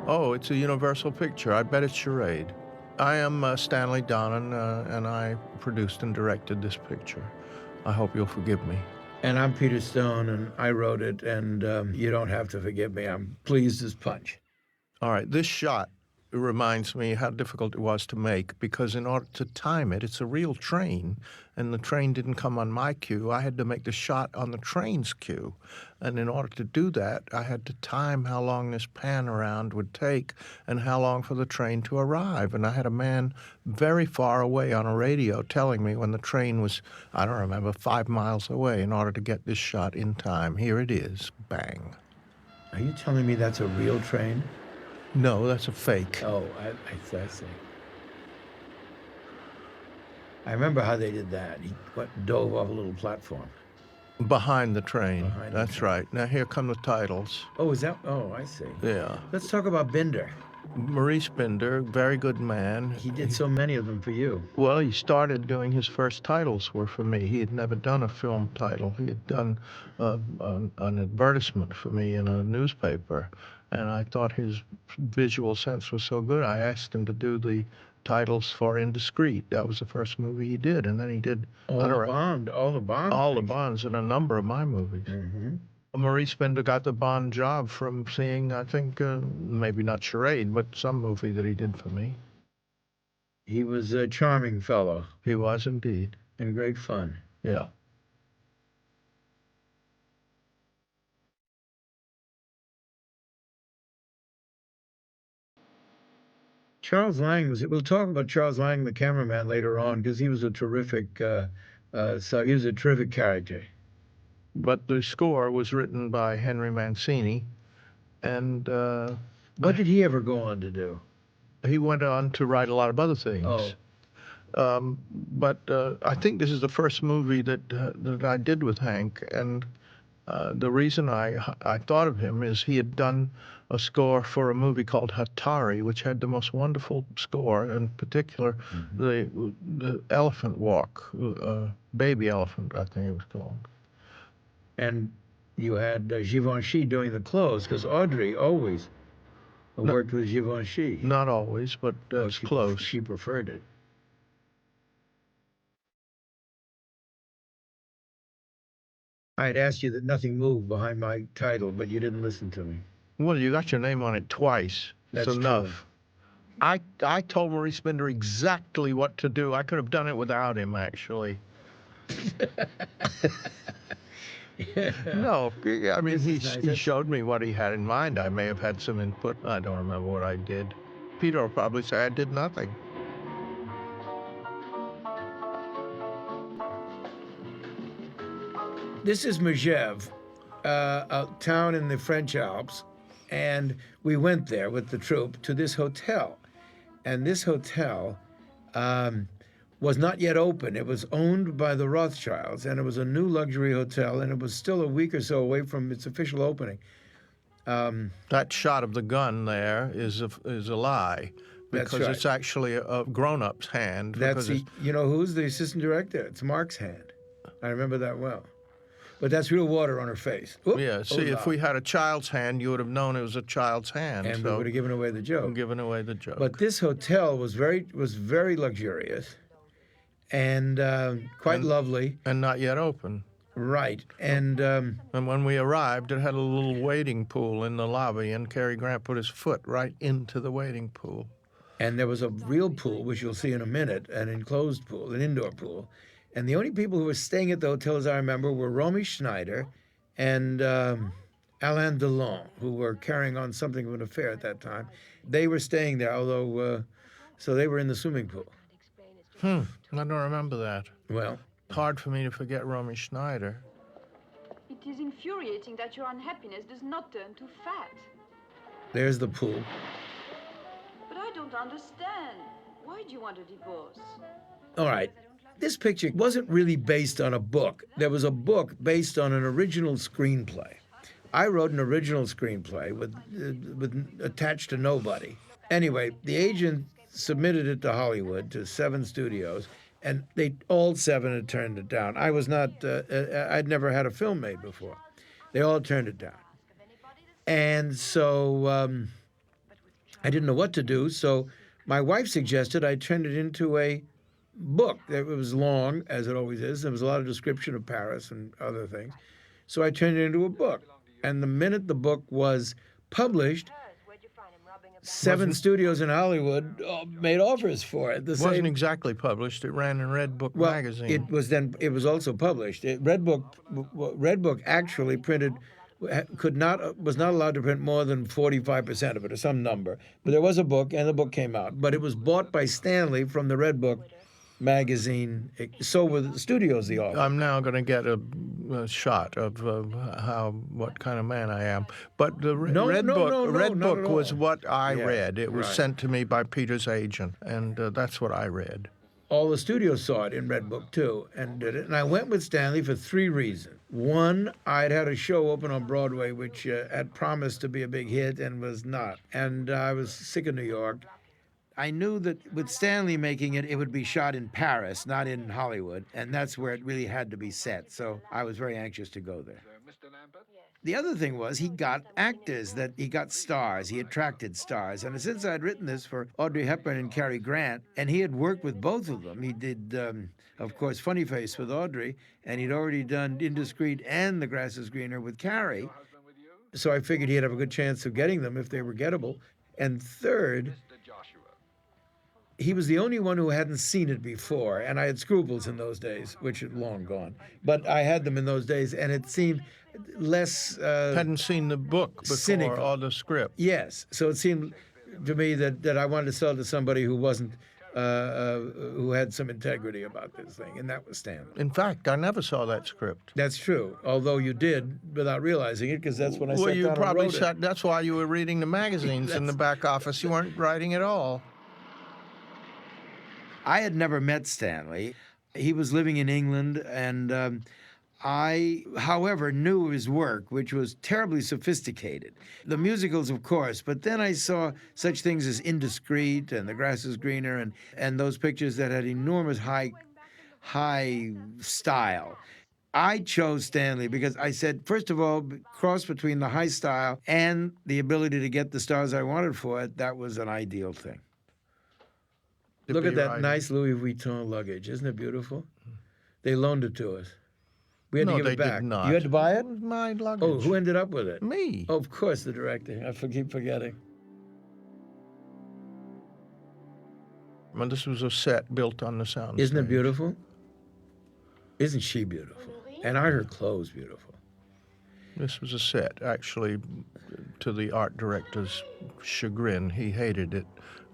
Oh, it's a Universal picture. I bet it's Charade. I am Stanley Donen, and I produced and directed this picture. I hope you'll forgive me. And I'm Peter Stone, and I wrote it, and you don't have to forgive me. I'm pleased as punch. All right, this shot reminds me how difficult it was to make, because in order to time it, it's a real train, and the train didn't come on my cue. I had to make the shot on the train's cue. And in order to do that, I had to time how long this pan around would take and how long for the train to arrive. And I had a man very far away on a radio telling me when the train was, I don't remember, 5 miles away in order to get this shot in time. Here it is. Bang. Are you telling me that's a real train? No, that's a fake. Oh, I see. I remember how they did that. He dove off a little platform. Behind the train. Behind the That's train. right. Now here come the titles. Oh, is that? Oh, I see. Yeah. Let's talk about Binder. Maurice Binder, very good man. He did so many of them for you. Well, he started doing his first titles were for me. He had never done a film title. He had done an advertisement for me in a newspaper. And I thought his visual sense was so good, I asked him to do the titles for Indiscreet. That was the first movie he did. And then he did all the Bonds in a number of my movies. Mm-hmm. Maurice Binder got the Bond job from seeing, I think, maybe not Charade, but some movie that he did for me. He was a charming fellow. He was indeed. And great fun. Yeah. Charles Lang we'll talk about Charles Lang, the cameraman, later on, because he was a terrific, character. But the score was written by Henry Mancini, and what did he ever go on to do? He went on to write a lot of other things. Oh. But I think this is the first movie that I did with Hank, and the reason I thought of him is he had done a score for a movie called Hatari, which had the most wonderful score, in particular the elephant walk, baby elephant, I think it was called. And you had Givenchy doing the clothes, because Audrey always worked with Givenchy. Not always, but it's close. She preferred it. I had asked you that nothing moved behind my title, but you didn't listen to me. Well, you got your name on it twice. That's it's enough. True. I told Maurice Binder exactly what to do. I could have done it without him, actually. No, I mean, he showed me what he had in mind. I may have had some input. I don't remember what I did. Peter will probably say I did nothing. This is Megève, a town in the French Alps, and we went there with the troupe to this hotel. And this hotel was not yet open. It was owned by the Rothschilds, and it was a new luxury hotel, and it was still a week or so away from its official opening. That shot of the gun there is a lie, because it's actually a grown-up's hand. You know who's the assistant director? It's Mark's hand. I remember that well. But that's real water on her face. Oop, yeah, see, if we had a child's hand, you would have known it was a child's hand. And we would have given away the joke. Given away the joke. But this hotel was very luxurious and quite lovely. And not yet open. Right. And when we arrived, it had a little wading pool in the lobby, and Cary Grant put his foot right into the wading pool. And there was a real pool, which you'll see in a minute, an enclosed pool, an indoor pool. And the only people who were staying at the hotel, as I remember, were Romy Schneider and Alain Delon, who were carrying on something of an affair at that time. They were staying there, although, so they were in the swimming pool. I don't remember that. Well. Hard for me to forget Romy Schneider. It is infuriating that your unhappiness does not turn to fat. There's the pool. But I don't understand. Why do you want a divorce? All right. This picture wasn't really based on a book. There was a book based on an original screenplay. I wrote an original screenplay with attached to nobody. Anyway, the agent submitted it to Hollywood, to 7 studios, and all 7 had turned it down. I was not, I'd never had a film made before. They all turned it down. And so I didn't know what to do, so my wife suggested I turn it into a book. It was long, as it always is. There was a lot of description of Paris and other things. So I turned it into a book. And the minute the book was published, 7 studios in Hollywood made offers for it. It wasn't exactly published. It ran in Red Book magazine. It was also published. Red Book actually printed was not allowed to print more than 45% of it or some number. But there was a book, and the book came out. But it was bought by Stanley from the Red Book magazine. So were the studios the offer. I'm now going to get a shot of what kind of man I am. But the Red Book was what I read. It was sent to me by Peter's agent, and that's what I read. All the studios saw it in Red Book, too, and did it. And I went with Stanley for 3 reasons. One, I'd had a show open on Broadway which had promised to be a big hit and was not. And I was sick of New York. I knew that with Stanley making it, it would be shot in Paris, not in Hollywood, and that's where it really had to be set. So I was very anxious to go there. Mr. Lampert? The other thing was he got actors, he got stars, he attracted stars. And since I'd written this for Audrey Hepburn and Cary Grant, and he had worked with both of them, he did, of course, Funny Face with Audrey, and he'd already done Indiscreet and The Grass is Greener with Cary. So I figured he'd have a good chance of getting them if they were gettable. And third, he was the only one who hadn't seen it before, and I had scruples in those days, which had long gone. But I had them in those days, and it seemed less hadn't seen the book before cynical. Or the script. Yes, so it seemed to me that I wanted to sell to somebody who wasn't who had some integrity about this thing, and that was Stanley. In fact, I never saw that script. That's true, although you did without realizing it, because that's when I sat down and wrote it. That's why you were reading the magazines in the back office. You weren't writing at all. I had never met Stanley. He was living in England, and I, however, knew his work, which was terribly sophisticated. The musicals, of course, but then I saw such things as Indiscreet and The Grass is Greener and those pictures that had enormous high style. I chose Stanley because I said, first of all, cross between the high style and the ability to get the stars I wanted for it, that was an ideal thing. Look at that nice Louis Vuitton luggage. Isn't it beautiful? They loaned it to us. We had to give it back. Did not. You had to buy it? It was my luggage. Oh, who ended up with it? Me. Oh, of course, the director. I keep forgetting. Well, this was a set built on the sound Isn't it stage. beautiful? Isn't she beautiful? And aren't her clothes beautiful? This was a set, actually, to the art director's chagrin. He hated it.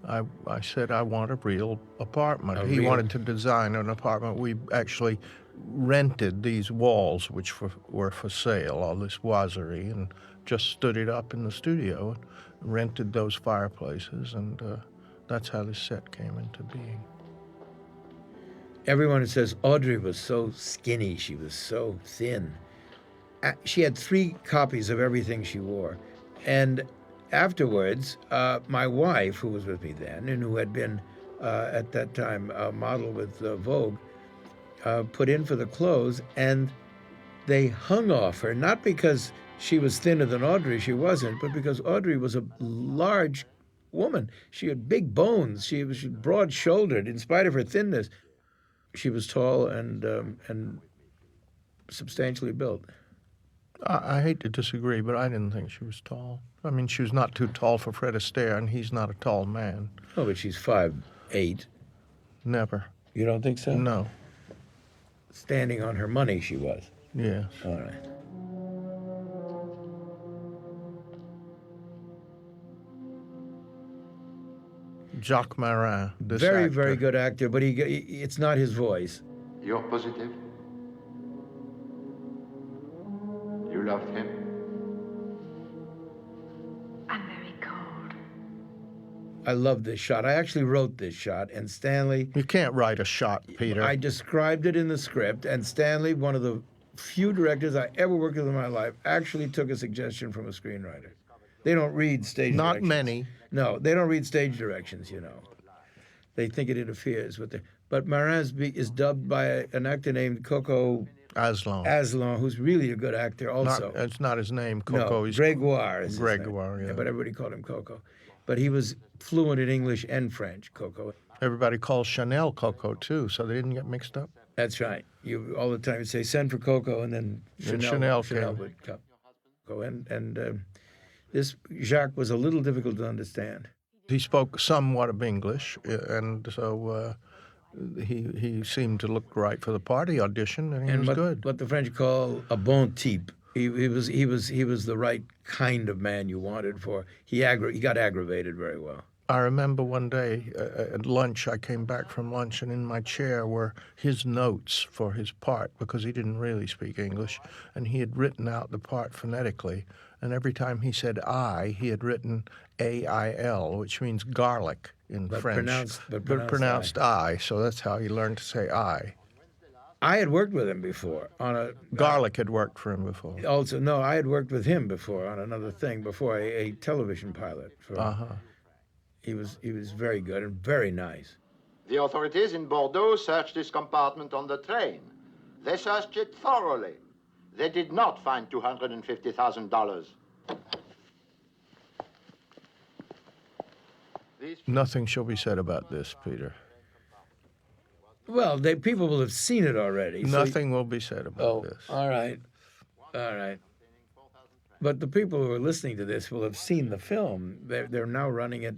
I said, I want a real apartment. He wanted to design an apartment. We actually rented these walls, which were for sale, all this boiserie, and just stood it up in the studio and rented those fireplaces, and that's how this set came into being. Everyone says Audrey was so skinny. She was so thin. She had 3 copies of everything she wore. And afterwards, my wife, who was with me then, and who had been, at that time, a model with Vogue, put in for the clothes, and they hung off her, not because she was thinner than Audrey, she wasn't, but because Audrey was a large woman. She had big bones. She was broad-shouldered, in spite of her thinness. She was tall and substantially built. I hate to disagree, but I didn't think she was tall. I mean, she was not too tall for Fred Astaire, and he's not a tall man. Oh, but she's 5'8". Never. You don't think so? No. Standing on her money, she was. Yes. All right. Jacques Marin, this Very, actor. very good actor, but it's not his voice. You're positive? You loved him? I'm very cold. I love this shot. I actually wrote this shot, and Stanley... You can't write a shot, Peter. I described it in the script, and Stanley, one of the few directors I ever worked with in my life, actually took a suggestion from a screenwriter. They don't read stage directions. Not many. No, they don't read stage directions, you know. They think it interferes with the... But Marin is dubbed by an actor named Coco Aslan. who's really a good actor also. It's not his name, Coco. No, Gregoire is his name. Gregoire, yeah. But everybody called him Coco. but he was fluent in English and French, Coco. Everybody calls Chanel Coco too, so they didn't get mixed up. That's right. You all the time you say, send for Coco, and then Chanel came. would come. And this Jacques was a little difficult to understand. He spoke somewhat of English, and so he seemed to look right for the part. He auditioned, and he was good. What the French call a bon type. He was the right kind of man you wanted for. He got aggravated very well. I remember one day at lunch, I came back from lunch, and in my chair were his notes for his part, because he didn't really speak English, and he had written out the part phonetically. And every time he said I, he had written A-I-L, which means garlic in French. But pronounced I, so that's how he learned to say I. I had worked with him before on a... Garlic had worked for him before. Also, no, I had worked with him before on another thing, before a television pilot. He was very good and very nice. The authorities in Bordeaux searched this compartment on the train. They searched it thoroughly. They did not find $250,000. Nothing shall be said about this, Peter. Well, people will have seen it already. Nothing will be said about this. All right. But the people who are listening to this will have seen the film. They're now running it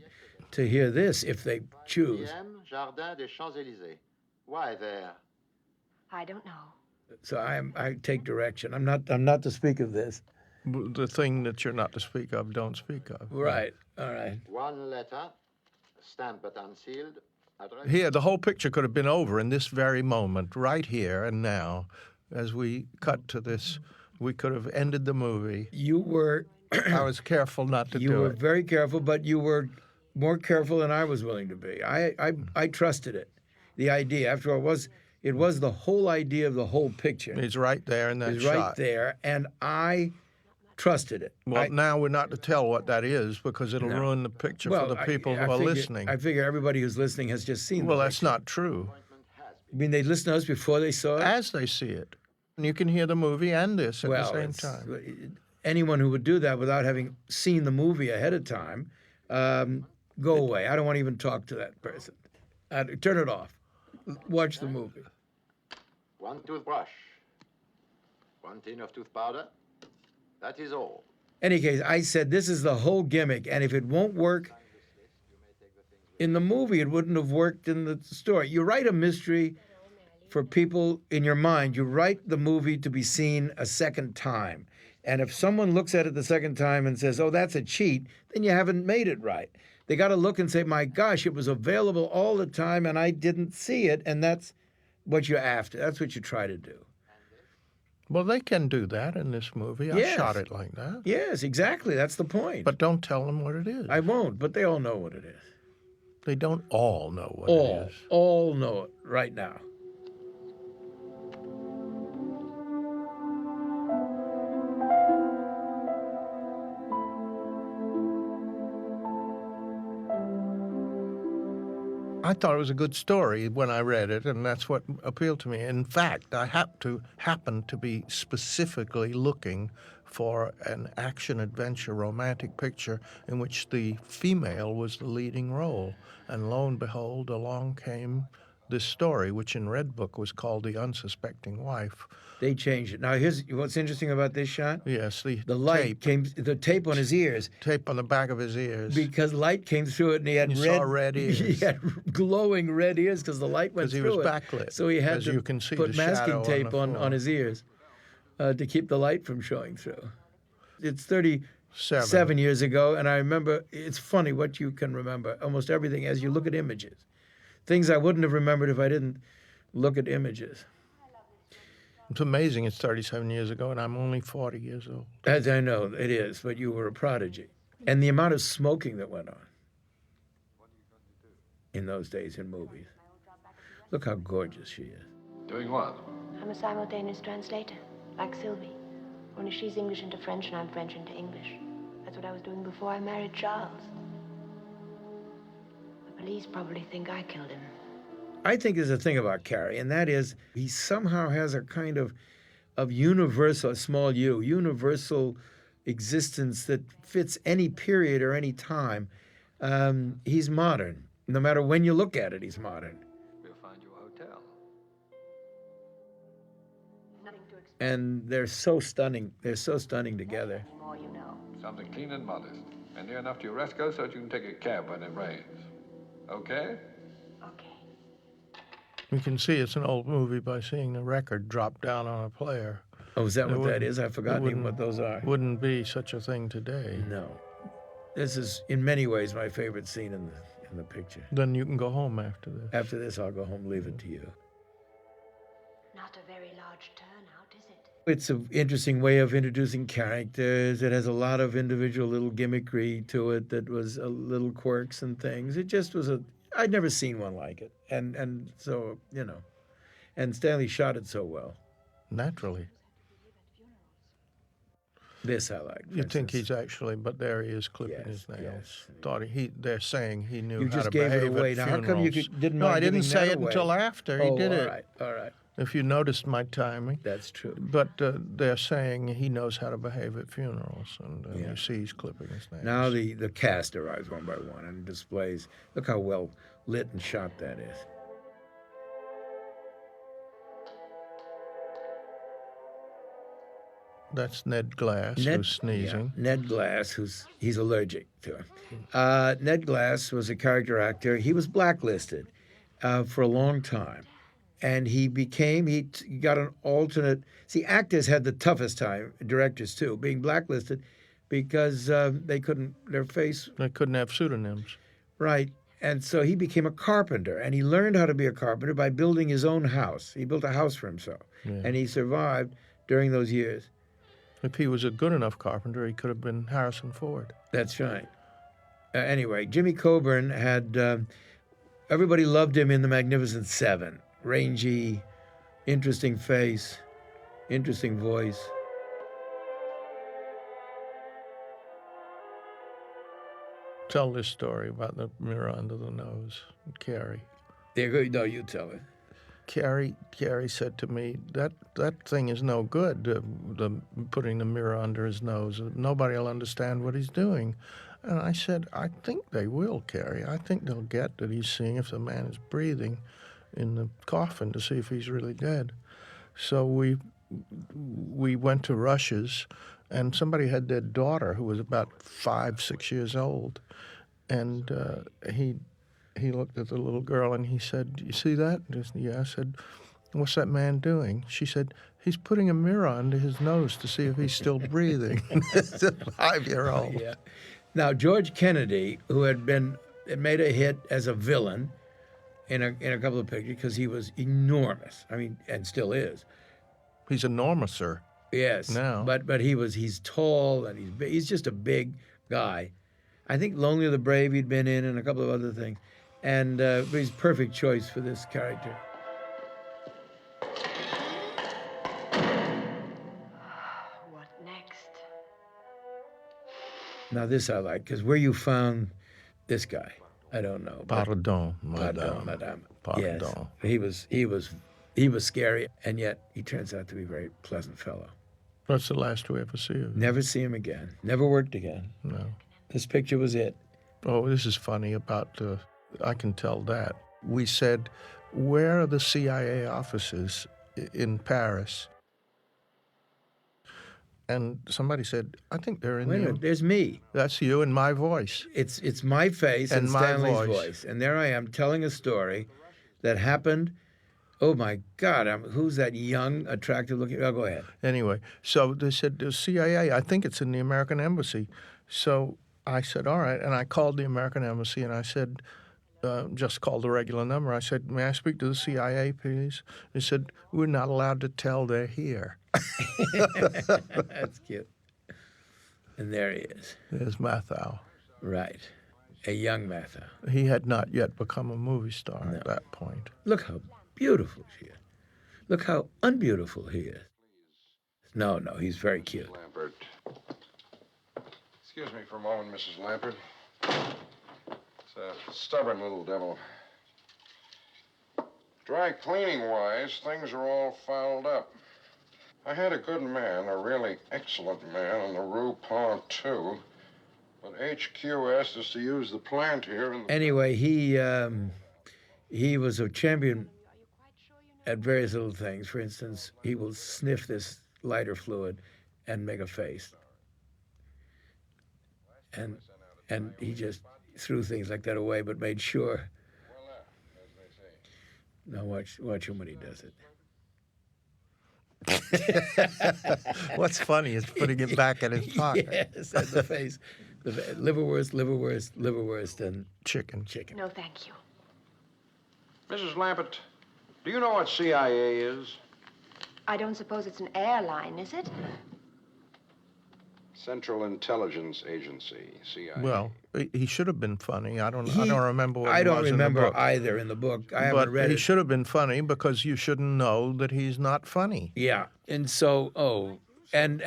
to hear this if they choose. Jardin des Champs-Élysées. Why there? I don't know. So I take direction. I'm not to speak of this. The thing that you're not to speak of, don't speak of. Right. All right. One letter, stamped but unsealed. Address. Here, the whole picture could have been over in this very moment, right here and now. As we cut to this, we could have ended the movie. You were... I was careful not to do it. You were very careful, but you were more careful than I was willing to be. I trusted it. The idea, after all, it was the whole idea of the whole picture. It's right there in that It's shot. right there, and I trusted it. Well, now we're not to tell what that is, because it'll ruin the picture for the people who are listening. I figure everybody who's listening has just seen Well, the that's picture. not true. You mean they listened to us before they saw it? As they see it. And you can hear the movie and this at the same time. Anyone who would do that without having seen the movie ahead of time, go away. I don't want to even talk to that person. Turn it off. Watch the movie. One toothbrush. One tin of tooth powder. That is all. Any case, I said this is the whole gimmick, and if it won't work in the movie, it wouldn't have worked in the story. You write a mystery for people in your mind. You write the movie to be seen a second time. And if someone looks at it the second time and says, oh, that's a cheat, then you haven't made it right. They got to look and say, my gosh, it was available all the time and I didn't see it. And that's what you're after. That's what you try to do. Well, they can do that in this movie. I shot it like that. Yes, exactly. That's the point. But don't tell them what it is. I won't, but they all know what it is. They don't all know what it is. All know it right now. I thought it was a good story when I read it, and that's what appealed to me. In fact, I happened to be specifically looking for an action-adventure romantic picture in which the female was the leading role. And lo and behold, along came this story, which in Red Book was called The Unsuspecting Wife. They changed it. Now, here's what's interesting about this shot. Yes, the light tape. the tape on his ears. Tape on the back of his ears. Because light came through it, and he had saw red ears. He had glowing red ears because the light went through it. Because he was backlit. So he had as to you can see, put the masking shadow tape on on his ears to keep the light from showing through. It's 37 years ago, and I remember, it's funny what you can remember, almost everything as you look at images. Things I wouldn't have remembered if I didn't look at images. It's amazing it's 37 years ago, and I'm only 40 years old. As I know, it is, but you were a prodigy. And the amount of smoking that went on in those days in movies. Look how gorgeous she is. Doing what? I'm a simultaneous translator, like Sylvie. Only she's English into French and I'm French into English. That's what I was doing before I married Charles. The police probably think I killed him. I think there's a thing about Cary, and that is he somehow has a kind of universal, small universal existence that fits any period or any time. He's modern. No matter when you look at it, he's modern. We'll find you a hotel. Nothing to explain And they're so stunning. They're so stunning together. anymore, you know. Something clean and modest, and near enough to your Resco so that you can take a cab when it rains. Okay? Okay. You can see it's an old movie by seeing the record drop down on a player. Oh, is that It what that wouldn't- is? I've it forgotten even wouldn't- what those are. Wouldn't be such a thing today. No. This is, in many ways, my favorite scene in the picture. Then you can go home after this. After this, I'll go home, leave it to you. Not a very large turnout, is it? It's an interesting way of introducing characters. It has a lot of individual little gimmickry to it that was little quirks and things. It just was I'd never seen one like it. And so, you know, and Stanley shot it so well. Naturally. This I like. You think he's actually, but there he is clipping Yes, his nails. yes. Thought they're saying he knew You how just to gave it behave away. at Now, how come you funerals. didn't No, mind I didn't giving say that it until away? after he did it. All right. If you noticed my timing. That's true. But they're saying he knows how to behave at funerals, and Yeah. you see he's clipping his nails. Now the cast arrives one by one and displays. Look how well lit and shot that is. That's Ned Glass who's sneezing. Yeah, Ned Glass, he's allergic to him. Ned Glass was a character actor. He was blacklisted for a long time, and he got an alternate. See, actors had the toughest time, directors too, being blacklisted because they couldn't They couldn't have pseudonyms. right. And so he became a carpenter, and he learned how to be a carpenter by building his own house. He built a house for himself, Yeah. and he survived during those years. If he was a good enough carpenter, he could have been Harrison Ford. That's right. Anyway, Jimmy Coburn had, everybody loved him in The Magnificent Seven. Rangy, interesting face, interesting voice. Tell this story about the mirror under the nose. Cary. No, you tell it. Cary said to me, that thing is no good, the putting the mirror under his nose. Nobody will understand what he's doing. And I said, I think they will, Cary. I think they'll get that he's seeing if the man is breathing in the coffin to see if he's really dead. So we went to Rush's, and somebody had their daughter who was about 5, 6 years old. And he looked at the little girl and he said, "You see that?" Yeah. I said, "What's that man doing?" She said, "He's putting a mirror under his nose to see if he's still breathing." It's a 5-year-old. Yeah. Now, George Kennedy, who had made a hit as a villain in a couple of pictures because he was enormous. I mean, and still is. He's enormouser. Yes. Now. But he's tall and he's big. He's just a big guy. I think Lonely of the Brave he'd been in and a couple of other things. And he's a perfect choice for this character. What next? Now this I like, because where you found this guy, I don't know. but- Pardon, Pardon, madame. madame. Pardon. Yes. He was scary, and yet he turns out to be a very pleasant fellow. That's the last we ever see of him. Never see him again. Never worked again. No. This picture was it. Oh, this is funny about, I can tell that. We said, where are the CIA offices in Paris? And somebody said, I think they're in Wait a the... minute, there's me. That's you and my voice. It's my face and And my Stanley's voice. voice. And there I am telling a story that happened. Oh my God, who's that young, attractive looking? Oh, go ahead. Anyway, so they said, the CIA, I think it's in the American Embassy. So I said, all right. And I called the American Embassy and I said, just called the regular number. I said, may I speak to the CIA, please? They said, we're not allowed to tell they're here. That's cute. And there he is. There's Mathau. Right. A young Matthew. He had not yet become a movie star at that point. Look how beautiful she is. Look how unbeautiful he is. No, he's very cute. Lampert. Excuse me for a moment, Mrs. Lampert. It's a stubborn little devil. Dry cleaning-wise, things are all fouled up. I had a good man, a really excellent man, on the Rue Pontoux. But HQ asked us to use the plant here. And Anyway, he was a champion at various little things. For instance, he will sniff this lighter fluid and make a face. And he just threw things like that away, but made sure. Now watch him when he does it. What's funny is putting it back in his pocket. Yes, and the face. Liverwurst, and Chicken. No, thank you. Mrs. Lampert, do you know what CIA is? I don't suppose it's an airline, is it? Central Intelligence Agency, CIA. Well, he should have been funny. I don't remember what I he don't was remember in the book. either in the book. I haven't But read he it. should have been funny because you shouldn't know that he's not funny. Yeah, and so and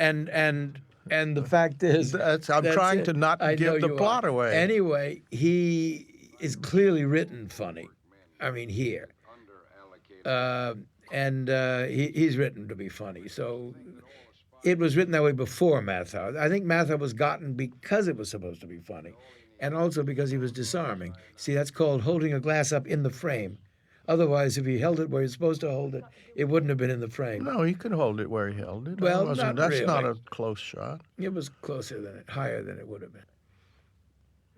the fact is, I'm that's trying it. to not I know give the you plot are. away. Anyway, he is clearly written funny. I mean, here, he's written to be funny. So it was written that way before Mathau. I think Mathau was gotten because it was supposed to be funny, and also because he was disarming. See, that's called holding a glass up in the frame. Otherwise, if he held it where he's supposed to hold it, it wouldn't have been in the frame. No, he could hold it where he held it. Well, That's not not really. a close shot. It was higher than it would have been.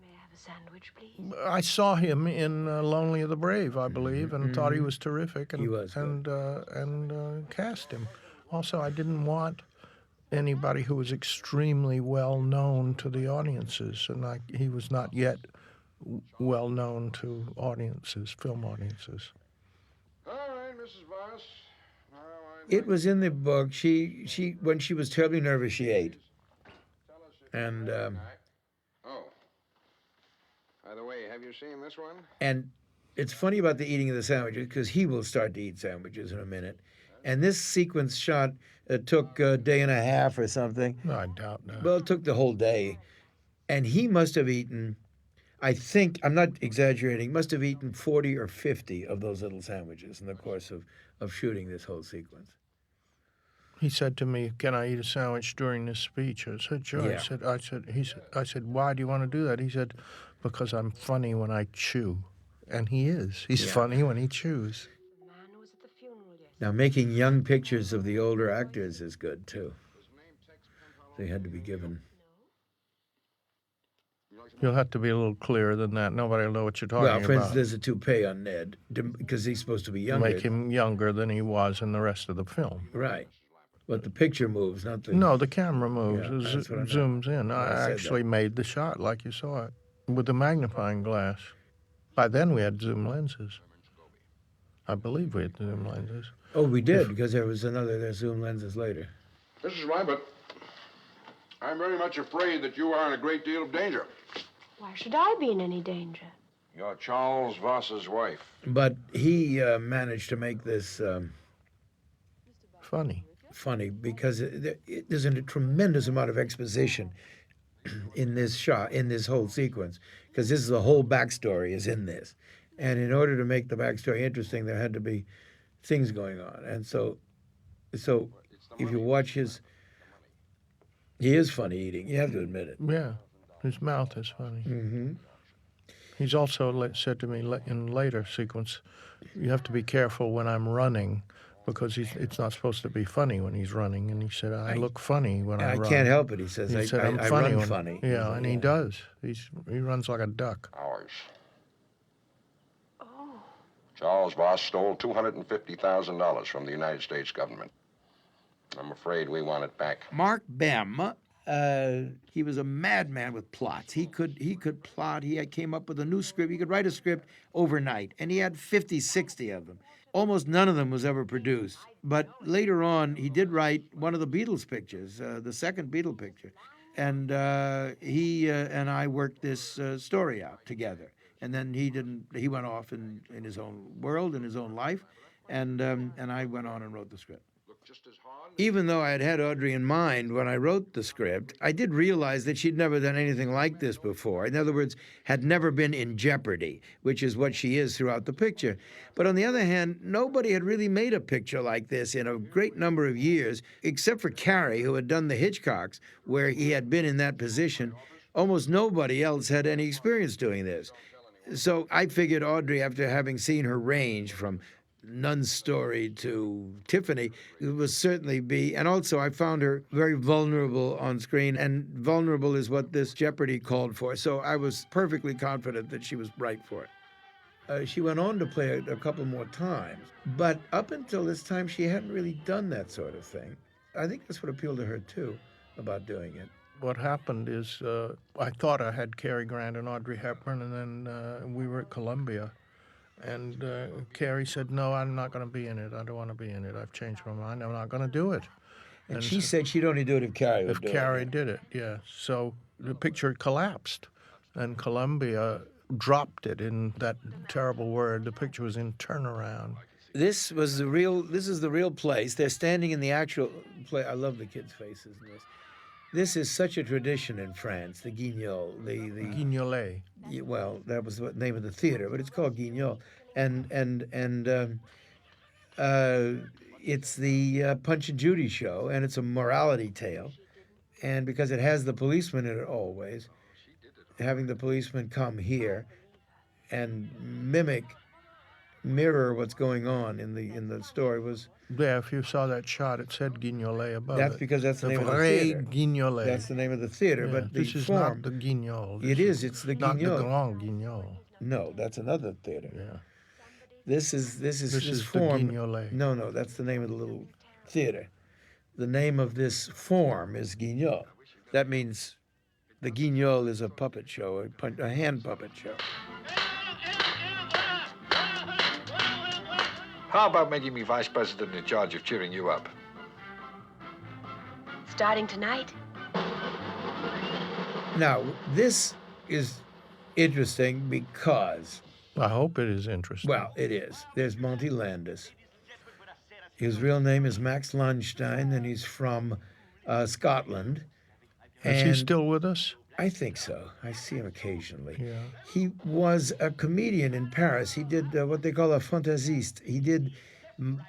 May I have a sandwich, please? I saw him in Lonely of the Brave, I believe, and thought he was terrific, and He was good. and cast him. Also, I didn't want anybody who was extremely well known to the audiences, and he was not yet well known to audiences, film audiences. All right, Mrs. Voss. It was in the book. She when she was terribly nervous, she ate. And Oh. By the way, have you seen this one? and it's funny about the eating of the sandwiches because he will start to eat sandwiches in a minute. And this sequence shot took a day and a half or something. No, I doubt that. Well, it took the whole day. And he must have eaten, I think, I'm not exaggerating, must have eaten 40 or 50 of those little sandwiches in the course of shooting this whole sequence. He said to me, "Can I eat a sandwich during this speech?" I said, "Sure." Yeah. I said, "Why do you want to do that?" He said, "Because I'm funny when I chew," and he is. He's funny when he chews. The man who was at the funeral yesterday. Now, making young pictures of the older actors is good, too. They had to be given. You'll have to be a little clearer than that. Nobody will know what you're talking Well, for about. instance, there's a toupee on Ned because he's supposed to be younger. Make him younger than he was in the rest of the film. Right. But the picture moves, not the... No, the camera moves. Yeah, It that's what I meant. zooms in. I I said actually made the shot like you saw it with the magnifying glass. By then we had zoom lenses. I believe we had zoom lenses. Oh, we did, because there's zoom lenses later. Mrs. Lambert, I'm very much afraid that you are in a great deal of danger. Why should I be in any danger? You're Charles Voss's wife. But he managed to make this Funny. funny because there's a tremendous amount of exposition in this shot, in this whole sequence, because this is the whole backstory is in this. And in order to make the backstory interesting, there had to be things going on. And so if you watch he is funny eating. You have to admit it. Yeah, his mouth is funny. Mm-hmm. He's also said to me in later sequence, "You have to be careful when I'm running, because it's not supposed to be funny when he's running." And he said, "I look funny when I run." I can't help it, he says. He said, "I'm I funny run funny. Yeah, and he does. He runs like a duck. Ours. Oh. Charles Voss stole $250,000 from the United States government. I'm afraid we want it back. Mark Bem, he was a madman with plots. He could plot. He came up with a new script. He could write a script overnight, and he had 50, 60 of them. Almost none of them was ever produced. But later on, he did write one of the Beatles pictures, the second Beatle picture. And he and I worked this story out together. And then he went off in his own world, in his own life, and I went on and wrote the script. Just as hard. Even though I had Audrey in mind when I wrote the script, I did realize that she'd never done anything like this before. In other words, had never been in jeopardy, which is what she is throughout the picture. But on the other hand, nobody had really made a picture like this in a great number of years, except for Cary, who had done the Hitchcocks, where he had been in that position. almost nobody else had any experience doing this. So I figured Audrey, after having seen her range from Nun's Story to Tiffany, it would certainly be, and also I found her very vulnerable on screen, and vulnerable is what this Jeopardy called for. So I was perfectly confident that she was right for it. She went on to play a couple more times, but up until this time, she hadn't really done that sort of thing. I think that's what appealed to her too about doing it. What happened is I thought I had Cary Grant and Audrey Hepburn, and then we were at Columbia. And Cary said, "No, I'm not going to be in it. I don't want to be in it. I've changed my mind. I'm not going to do it." And she said she'd only do it if Cary would do it. If Cary did it, yeah. So the picture collapsed, and Columbia dropped it in that terrible word. The picture was in turnaround. This is the real place. They're standing in the actual play. I love the kids' faces in this. This is such a tradition in France, the Guignol. Guignolet. Well, that was the name of the theater, but it's called Guignol. And it's the Punch and Judy show, and it's a morality tale. And because it has the policeman in it always, having the policeman come here and mirror what's going on in the story was... Yeah, if you saw that shot, it said Guignolet above That's it. because that's the name of the vrai theater. Guignolet. That's the name of the theater, Yeah, but the this is form... not the Guignol. It's the not Guignol. the Grand Guignol. No, that's another theater. Yeah. This is the form. Guignolet. No, that's the name of the little theater. The name of this form is Guignol. That means the Guignol is a puppet show, a hand puppet show. How about making me vice president in charge of cheering you up? Starting tonight? Now, this is interesting because, I hope it is interesting. well, it is. There's Monty Landis. His real name is Max Landstein, and he's from Scotland. Is he And still with us? I think so. I see him occasionally. Yeah. He was a comedian in Paris. He did what they call a fantaisiste. He did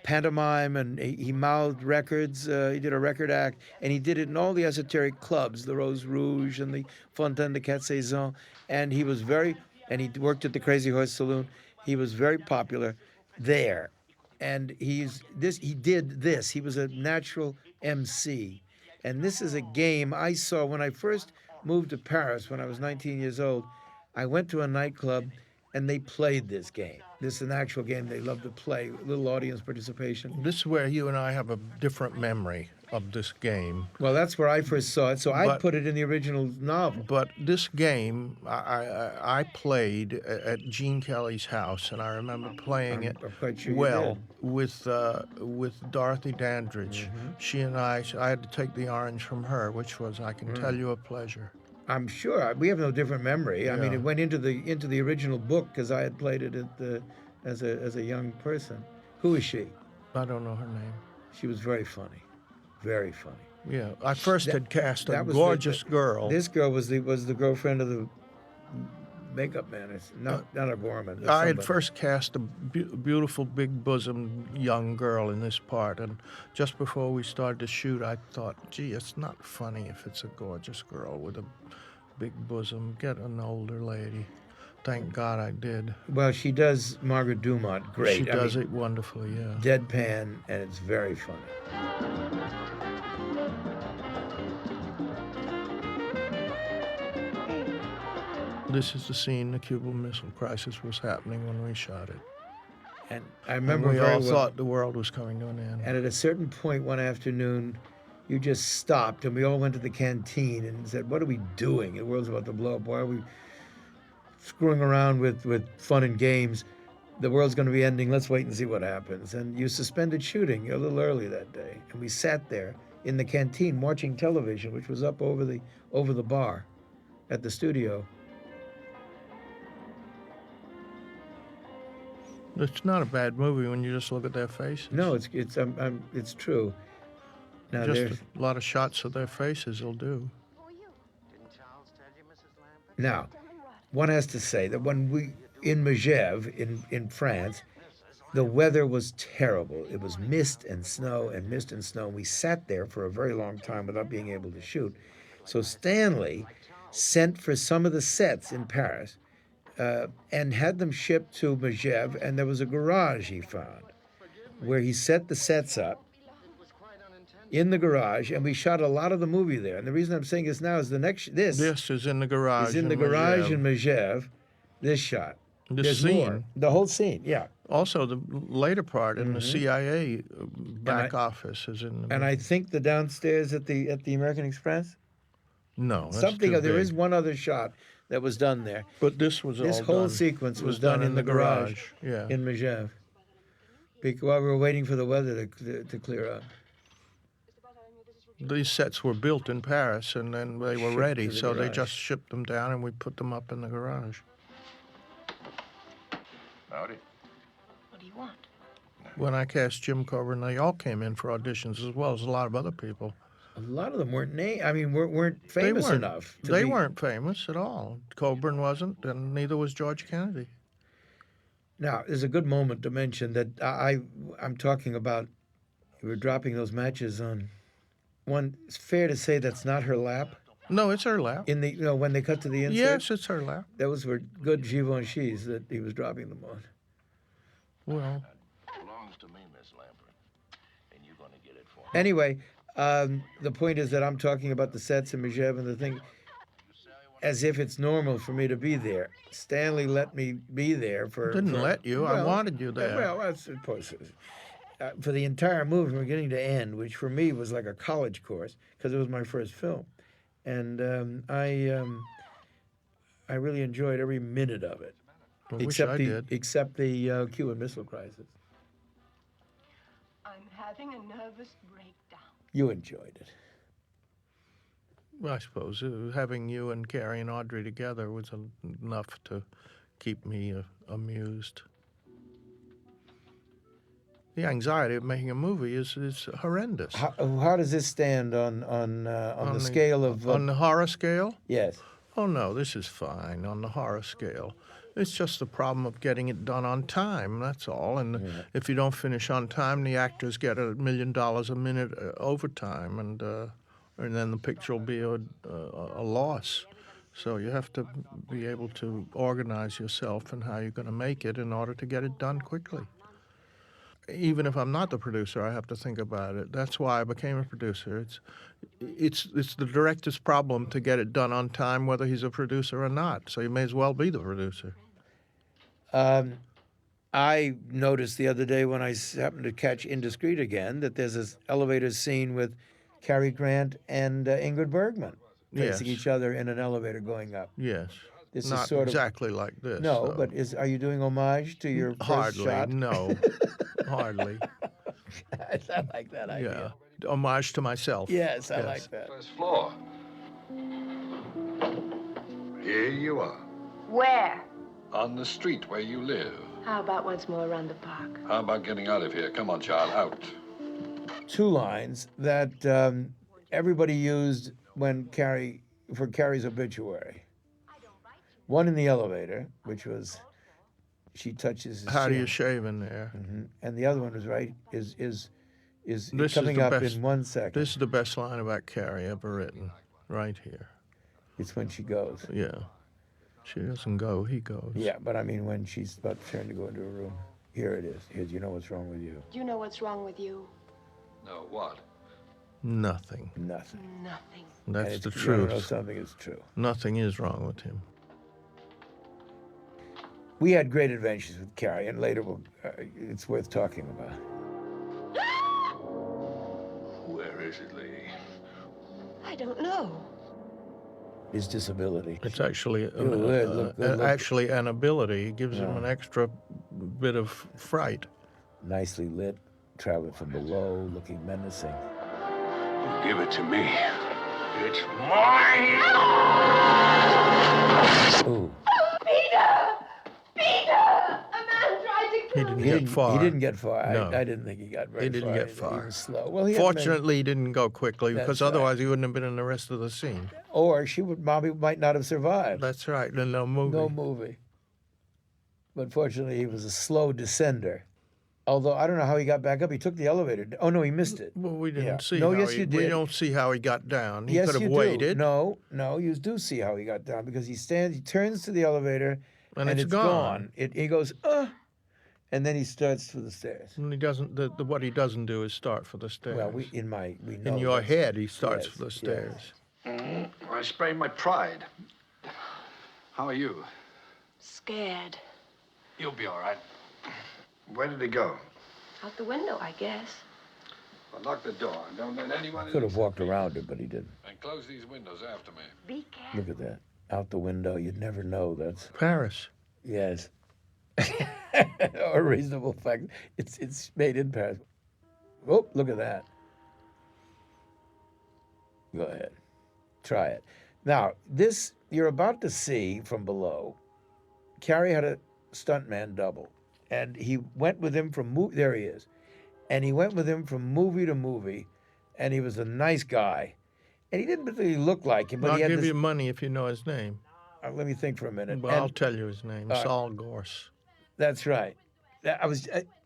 pantomime, and he mouthed records. He did a record act, and he did it in all the esoteric clubs, the Rose Rouge and the Fontaine de Quatre Saisons. And he worked at the Crazy Horse Saloon. He was very popular there. And he did this. He was a natural MC. And this is a game I saw when I first moved to Paris when I was 19 years old. I went to a nightclub and they played this game. This is an actual game they love to play, little audience participation. This is where you and I have a different memory of this game. Well, that's where I first saw it, so I But- put it in the original novel. But this game, I played at Gene Kelly's house, and I remember playing it I'm quite sure you well did. with Dorothy Dandridge. Mm-hmm. She and I had to take the orange from her, which was, I can tell you, a pleasure. I'm sure we have no different memory. I mean, Yeah. it went into the original book because I had played it as a young person. Who is she? I don't know her name. She was very funny, very funny. Yeah, I first had cast a That was gorgeous girl. This girl was the girlfriend of the makeup man. It's not a Gorman. but I had somebody. first cast a beautiful, big-bosomed young girl in this part, and just before we started to shoot, I thought, gee, it's not funny if it's a gorgeous girl with a big bosom. Get an older lady. Thank God I did. Well, she does Margaret Dumont great. She does it wonderfully, yeah. Deadpan, and it's very funny. This is the scene the Cuban Missile Crisis was happening when we shot it. And I And remember we very all well. thought the world was coming to an end. And at a certain point one afternoon, you just stopped, and we all went to the canteen and said, "What are we doing? The world's about to blow up. Why are we screwing around with fun and games? The world's going to be ending. Let's wait and see what happens." And you suspended shooting a little early that day, and we sat there in the canteen watching television, which was up over the bar at the studio. It's not a bad movie when you just look at their faces. No, it's true. Now Just there's a lot of shots of their faces will do. now, one has to say that when we in Megève in France, the weather was terrible. It was mist and snow and mist and snow. We sat there for a very long time without being able to shoot. So Stanley sent for some of the sets in Paris and had them shipped to Megève, and there was a garage he found where he set the sets up in the garage, and we shot a lot of the movie there. And the reason I'm saying this now is this is in the garage. is in the garage in Megève, this shot. The There's more. scene. The whole scene, yeah. Also, the later part in the CIA back office is in. And I think the downstairs at the American Express. No, that's Something. too There big. is one other shot that was done there. But this was This all whole done. sequence It was done in the garage. Yeah. In Megève. While we were waiting for the weather to clear up. These sets were built in Paris, and then they were Shipped ready, to the so they garage. just shipped them down, and we put them up in the garage. Howdy. What do you want? When I cast Jim Coburn, they all came in for auditions, as well as a lot of other people. A lot of them weren't weren't famous they weren't, enough. They weren't famous at all. Coburn wasn't, and neither was George Kennedy. Now, there's a good moment to mention that I'm talking about. We were dropping those matches on. One, it's fair to say that's not her lap. No, it's her lap. In the when they cut to the insert. Yes, it's her lap. Those were good Givenchy's that he was dropping them on. Well, Belongs to me, Miss Lampert. And you're going to get it for me. Anyway, the point is that I'm talking about the sets in Megève and the thing, as if it's normal for me to be there. Stanley let me be there didn't let you. I wanted you there. Well, I suppose for the entire movie from beginning to end, which for me was like a college course because it was my first film, and I really enjoyed every minute of it, I wish I did. except the Cuban Missile Crisis. I'm having a nervous breakdown. You enjoyed it. Well, I suppose having you and Cary and Audrey together was enough to keep me amused. The anxiety of making a movie is horrendous. How does this stand on the scale of on the horror scale? yes? Oh no, this is fine on the horror scale. It's just the problem of getting it done on time. That's all. And if you don't finish on time, the actors get $1 million a minute overtime, and then the picture will be a loss. So you have to be able to organize yourself and how you're going to make it in order to get it done quickly. Even if I'm not the producer, I have to think about it. That's why I became a producer. It's the director's problem to get it done on time, whether he's a producer or not. So you may as well be the producer. I noticed the other day when I happened to catch Indiscreet again that there's this elevator scene with Cary Grant and Ingrid Bergman facing Yes. each other in an elevator going up. Yes. This is Not sort of- exactly like this. No, though. but are you doing homage to your first Hardly, shot? no. Hardly. I like that idea. Yeah. Homage to myself. Yes, I Yes. like that. First floor. Here you are. Where? On the street where you live. How about once more around the park? How about getting out of here? Come on, child, out. Two lines that everybody used for Carrie's obituary. One in the elevator, which was she touches his How do chin. you shave in there? And the other one was is This is coming the up best- in 1 second. This is the best line about Cary ever written, right here. It's when she goes. Yeah. She doesn't go, he goes. Yeah, but I mean when she's about to turn to go into a room. Here it is. Here's you know what's wrong with you. Do you know what's wrong with you? No, what? Nothing. Nothing. Nothing. And That's it's, the you wanna know truth. something is true. Nothing is wrong with him. We had great adventures with Carrie, and later it's worth talking about. Where is it, lady? I don't know. His disability. It's actually Look. actually an ability. It gives him an extra bit of fright. Nicely lit, traveling from below, looking menacing. Give it to me. It's Ooh. He didn't get far. He didn't get far. No. I didn't think he got very far. He didn't get He far. was slow. Well, he hadn't been- Fortunately, he didn't go quickly because That's right. otherwise he wouldn't have been in the rest of the scene. or Mommy might not have survived. That's right. No movie. No movie. But fortunately, he was a slow descender. Although I don't know how he got back up. He took the elevator. Oh no, he missed it. Well, we didn't Yeah. see No, how yes, he, you we did. don't see how he got down. He Yes, could have you waited. do. No, you do see how he got down because he turns to the elevator, And and it's gone. He goes, and then he starts for the stairs. And he doesn't. What he doesn't do is start for the stairs. Well, we know in your that's- head, he starts yes, for the yes. stairs. I sprained my pride. How are you? Scared. You'll be all right. Where did he go? Out the window, I guess. Well, lock the door. Don't let anyone Could in. have walked around it, but he didn't. And close these windows after me. Be careful. Look at that. Out the window. You'd never know. That's Paris. yes. A reasonable fact. It's made in Paris. Oh, look at that. Go ahead. Try it. Now, this you're about to see from below. Cary had a stuntman double, and he went with him from there he is, and he went with him from movie to movie, and he was a nice guy, and he didn't particularly look like him, but I'll he had give this. you money if you know his name. Let me think for a minute. Well, And- I'll tell you his name. Saul Gorse. That's right.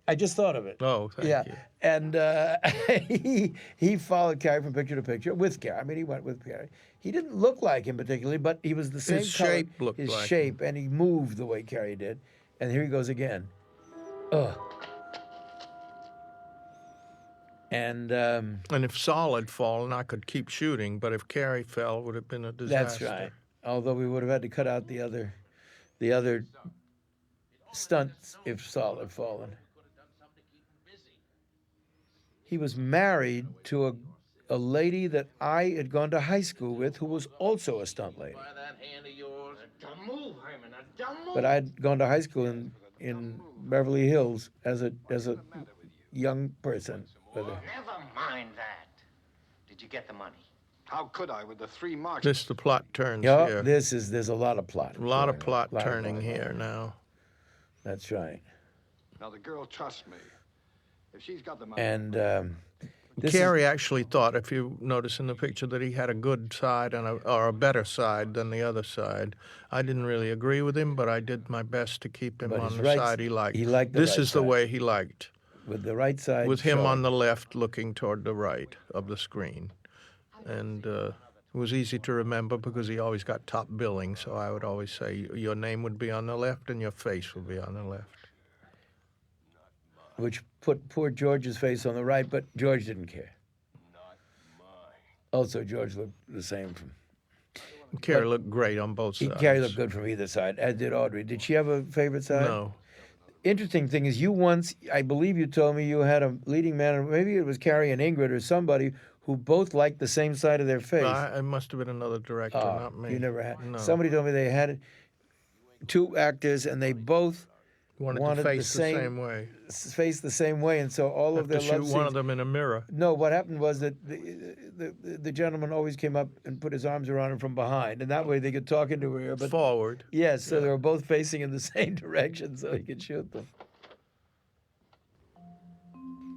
I just thought of it. Oh, thank yeah. you. And he followed Cary from picture to picture with Cary. I mean, he went with Cary. He didn't look like him particularly, but he was the same His color, shape looked his like shape, and he moved the way Cary did. And here he goes again. Ugh. And And if Saul had fallen, I could keep shooting. But if Cary fell, it would have been a disaster. that's right. Although we would have had to cut out the other stunts if Saul had fallen. He was married to a lady that I had gone to high school with who was also a stunt lady. But I'd gone to high school in Beverly Hills as a young person with her. Never mind that. Did you get the money? How could I with the 3 marks? The plot turns Yeah, here. there's a lot of plot. A lot of going on. plot Lot of turning plot. here now. That's right. Now the girl trusts me. If she's got the money. And this is- Cary actually thought, if you notice in the picture, that he had a good side or a better side than the other side. I didn't really agree with him, but I did my best to keep him But on his the right- side he liked. he liked the This right is the side. way he liked, with the right side with him showing. on the left looking toward the right of the screen. And it was easy to remember because he always got top billing, so I would always say your name would be on the left and your face would be on the left. Which put poor George's face on the right, but George didn't care. Also, George looked the same from. Cary looked great on both sides. Cary looked good from either side, as did Audrey. Did she have a favorite side? No. Interesting thing is, you once, I believe you told me you had a leading man, or maybe it was Cary and Ingrid or somebody, who both liked the same side of their face. It must have been another director, not me. You never had. No. Somebody told me they had 2 actors, and they both wanted wanted to the face the same way. face the same way, and so all of Have to their love shoot one scenes. of them in a mirror. No, what happened was that the gentleman always came up and put his arms around her from behind, and that way they could talk into her ear. But Forward. yes, so they were both facing in the same direction, so he could shoot them.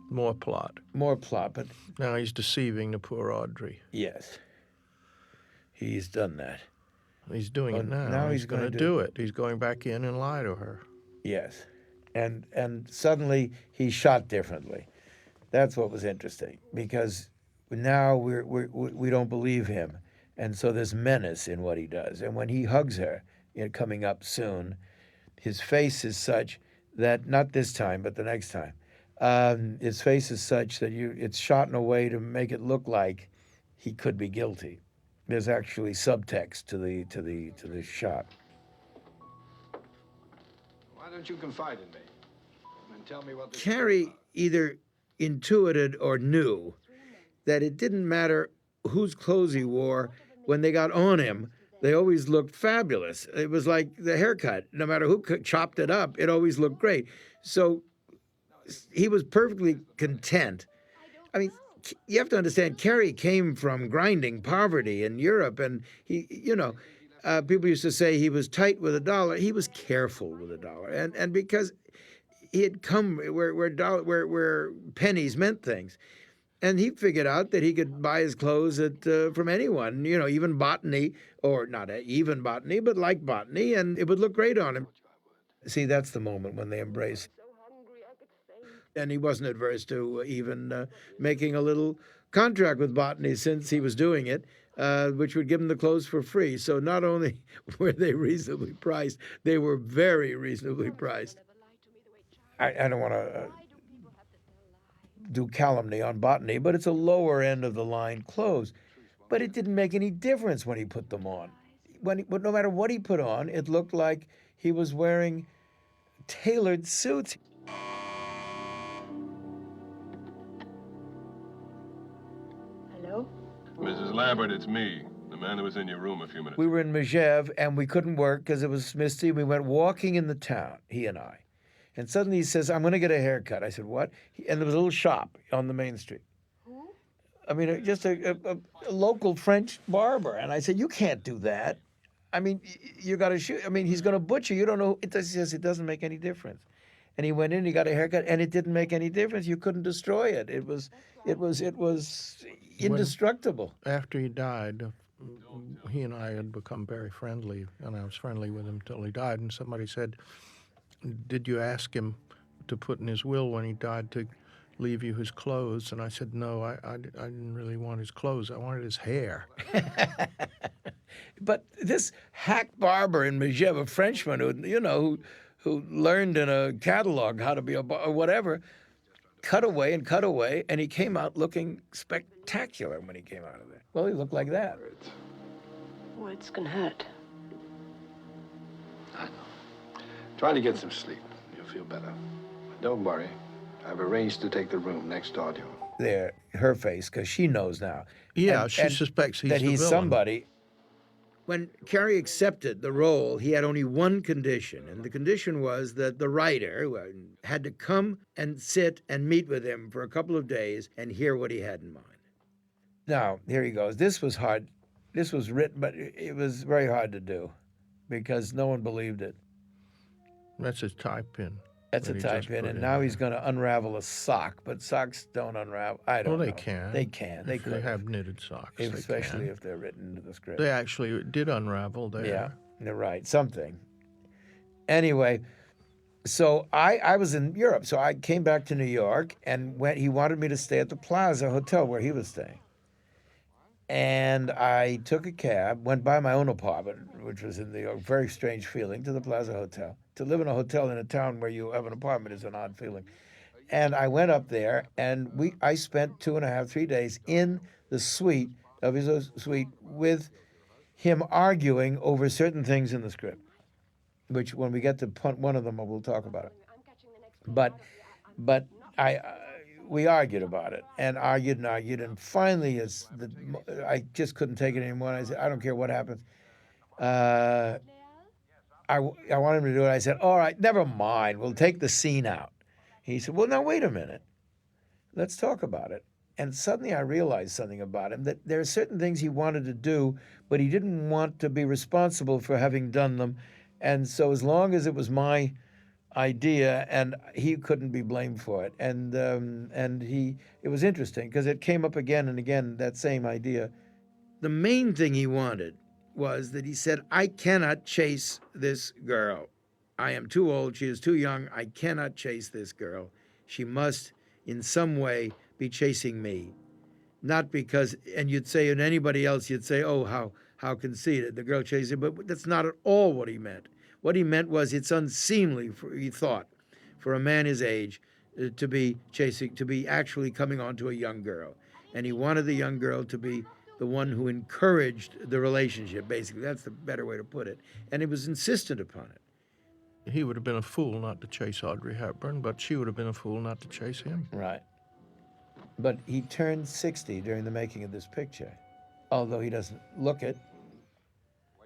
More plot. More plot, but Now he's deceiving the poor Audrey. yes, he's done that. He's doing it Well, now. now he's he's going to gonna do it. He's going back in and lie to her. Yes, and suddenly he shot differently. That's what was interesting because now we don't believe him, and so there's menace in what he does. And when he hugs her, coming up soon, his face is such that not this time, but the next time, his face is such that it's shot in a way to make it look like he could be guilty. There's actually subtext to the shot. Why don't you confide in me and tell me what? Cary either intuited or knew that it didn't matter whose clothes he wore when they got on him. They always looked fabulous. It was like the haircut. No matter who chopped it up, it always looked great. So he was perfectly content. I mean, you have to understand, Cary came from grinding poverty in Europe, and he, people used to say he was tight with $1. He was careful with $1, and because he had come where pennies meant things, and he figured out that he could buy his clothes from anyone, even botany, or not even botany, but like botany, and it would look great on him. See, that's the moment when they embrace. And he wasn't adverse to even making a little contract with Botany since he was doing it, which would give him the clothes for free. So not only were they reasonably priced, they were very reasonably priced. I don't want to do calumny on Botany, but it's a lower end of the line clothes. But it didn't make any difference when he put them on. But no matter what he put on, it looked like he was wearing tailored suits. Hello? Mrs. Lampert, it's me, the man who was in your room a few minutes We ago. were in Megève, and we couldn't work because it was misty. We went walking in the town, he and I. And suddenly he says, I'm going to get a haircut. I said, what? And there was a little shop on the main street. Who? I mean, just a local French barber. And I said, you can't do that. I mean, you got to shoot. I mean, he's going to butcher. You don't know. He says it doesn't make any difference. And he went in, he got a haircut, and it didn't make any difference. You couldn't destroy it. It was indestructible. After he died, he and I had become very friendly, and I was friendly with him till he died. And somebody said, did you ask him to put in his will when he died to leave you his clothes? And I said, no, I didn't really want his clothes. I wanted his hair. But this hack barber in Megève, a Frenchman who learned in a catalog how to be a or whatever, cut away, and he came out looking spectacular when he came out of there. Well, he looked like that. Words can hurt. I know. Try to get some sleep. You'll feel better. Don't worry. I've arranged to take the room next door to you. There, her face, because she knows now. Yeah, And- she and suspects he's that the he's villain. somebody. When Cary accepted the role, he had only one condition, and the condition was that the writer had to come and sit and meet with him for a couple of days and hear what he had in mind. Now, here he goes. This was hard. This was written, but it was very hard to do because no one believed it. That's his tie pin. That's a that he type just in, put and in now there. he's going to unravel a sock, but socks don't unravel. I don't Well, know. they can. They can. They If could. they have knitted socks. they Especially can. if they're written into the script. They actually did unravel there. Yeah, you're right. Something. Anyway, so I was in Europe, so I came back to New York, and he wanted me to stay at the Plaza Hotel where he was staying. And I took a cab, went by my own apartment, which was in New York, very strange feeling, to the Plaza Hotel. To live in a hotel in a town where you have an apartment is an odd feeling. And I went up there, and I spent 2.5, 3 days in the suite of his suite with him arguing over certain things in the script, which when we get to one of them, we'll talk about it. But we argued about it and argued, and finally I just couldn't take it anymore. And I said, I don't care what happens. I wanted him to do it. I said, all right, never mind. We'll take the scene out. He said, well, now, wait a minute. Let's talk about it. And suddenly I realized something about him, that there are certain things he wanted to do, but he didn't want to be responsible for having done them. And so as long as it was my idea, and he couldn't be blamed for it. And it was interesting because it came up again and again, that same idea. The main thing he wanted was that he said, I cannot chase this girl. I am too old. She is too young. I cannot chase this girl. She must, in some way, be chasing me. Not because, and you'd say, and anybody else, you'd say, oh, how conceited, the girl chasing, but that's not at all what he meant. What he meant was it's unseemly, he thought, for a man his age to be actually coming on to a young girl. And he wanted the young girl to be the one who encouraged the relationship, basically. That's the better way to put it. And he was insistent upon it. He would have been a fool not to chase Audrey Hepburn, but she would have been a fool not to chase him. Right. But he turned 60 during the making of this picture, although he doesn't look it.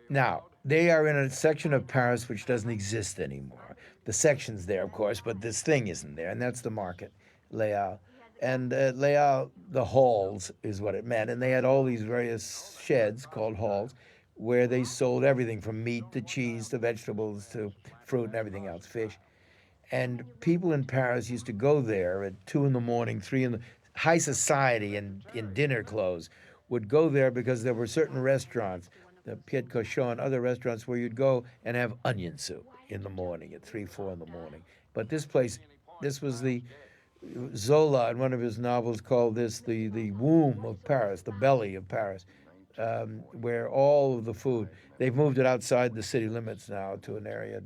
Now, they are in a section of Paris which doesn't exist anymore. The section's there, of course, but this thing isn't there, and that's the market, Les Halles. And Les Halles, the halls is what it meant, and they had all these various sheds called halls where they sold everything from meat to cheese to vegetables to fruit and everything else, fish. And people in Paris used to go there at 2 in the morning, 3 in the high society in dinner clothes would go there because there were certain restaurants, the Pied Cochon and other restaurants where you'd go and have onion soup in the morning at 3, 4 in the morning. But this place, this was the Zola, in one of his novels, called this the womb of Paris, the belly of Paris, where all of the food, they've moved it outside the city limits now to an area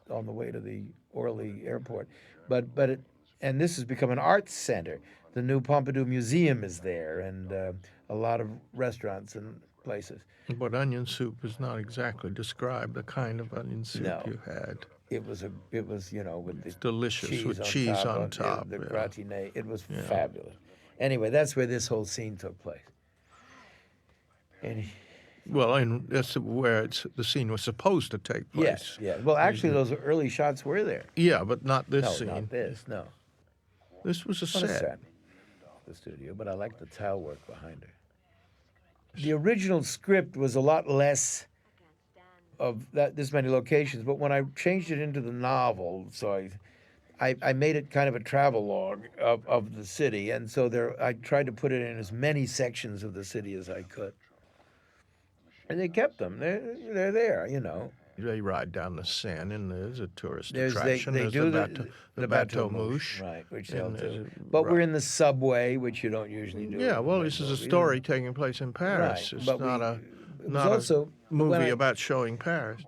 on the way to the Orly airport. And this has become an arts center. The new Pompidou Museum is there, and a lot of restaurants and places. But onion soup is not exactly described the kind of onion soup you had. It was with the delicious cheese with on cheese top, on top. the gratiné. It was fabulous. Anyway, that's where this whole scene took place. And and that's where the scene was supposed to take place. Yes, yeah. Well, actually, those early shots were there. Yeah, but not this scene. No, not this. No. This was a set. The studio, but I like the towel work behind her. The original script was a lot less of this many locations, but when I changed it into the novel, so I made it kind of a travelogue of the city, and so I tried to put it in as many sections of the city as I could. And they kept them. They're there, They ride down the Seine, and there's a tourist There's attraction. they do the Bateau Mouche. Right, which they'll do. But we're in the subway, which you don't usually do. Yeah, well, this is a story taking place in Paris. Right, It's but not also a movie about showing Paris.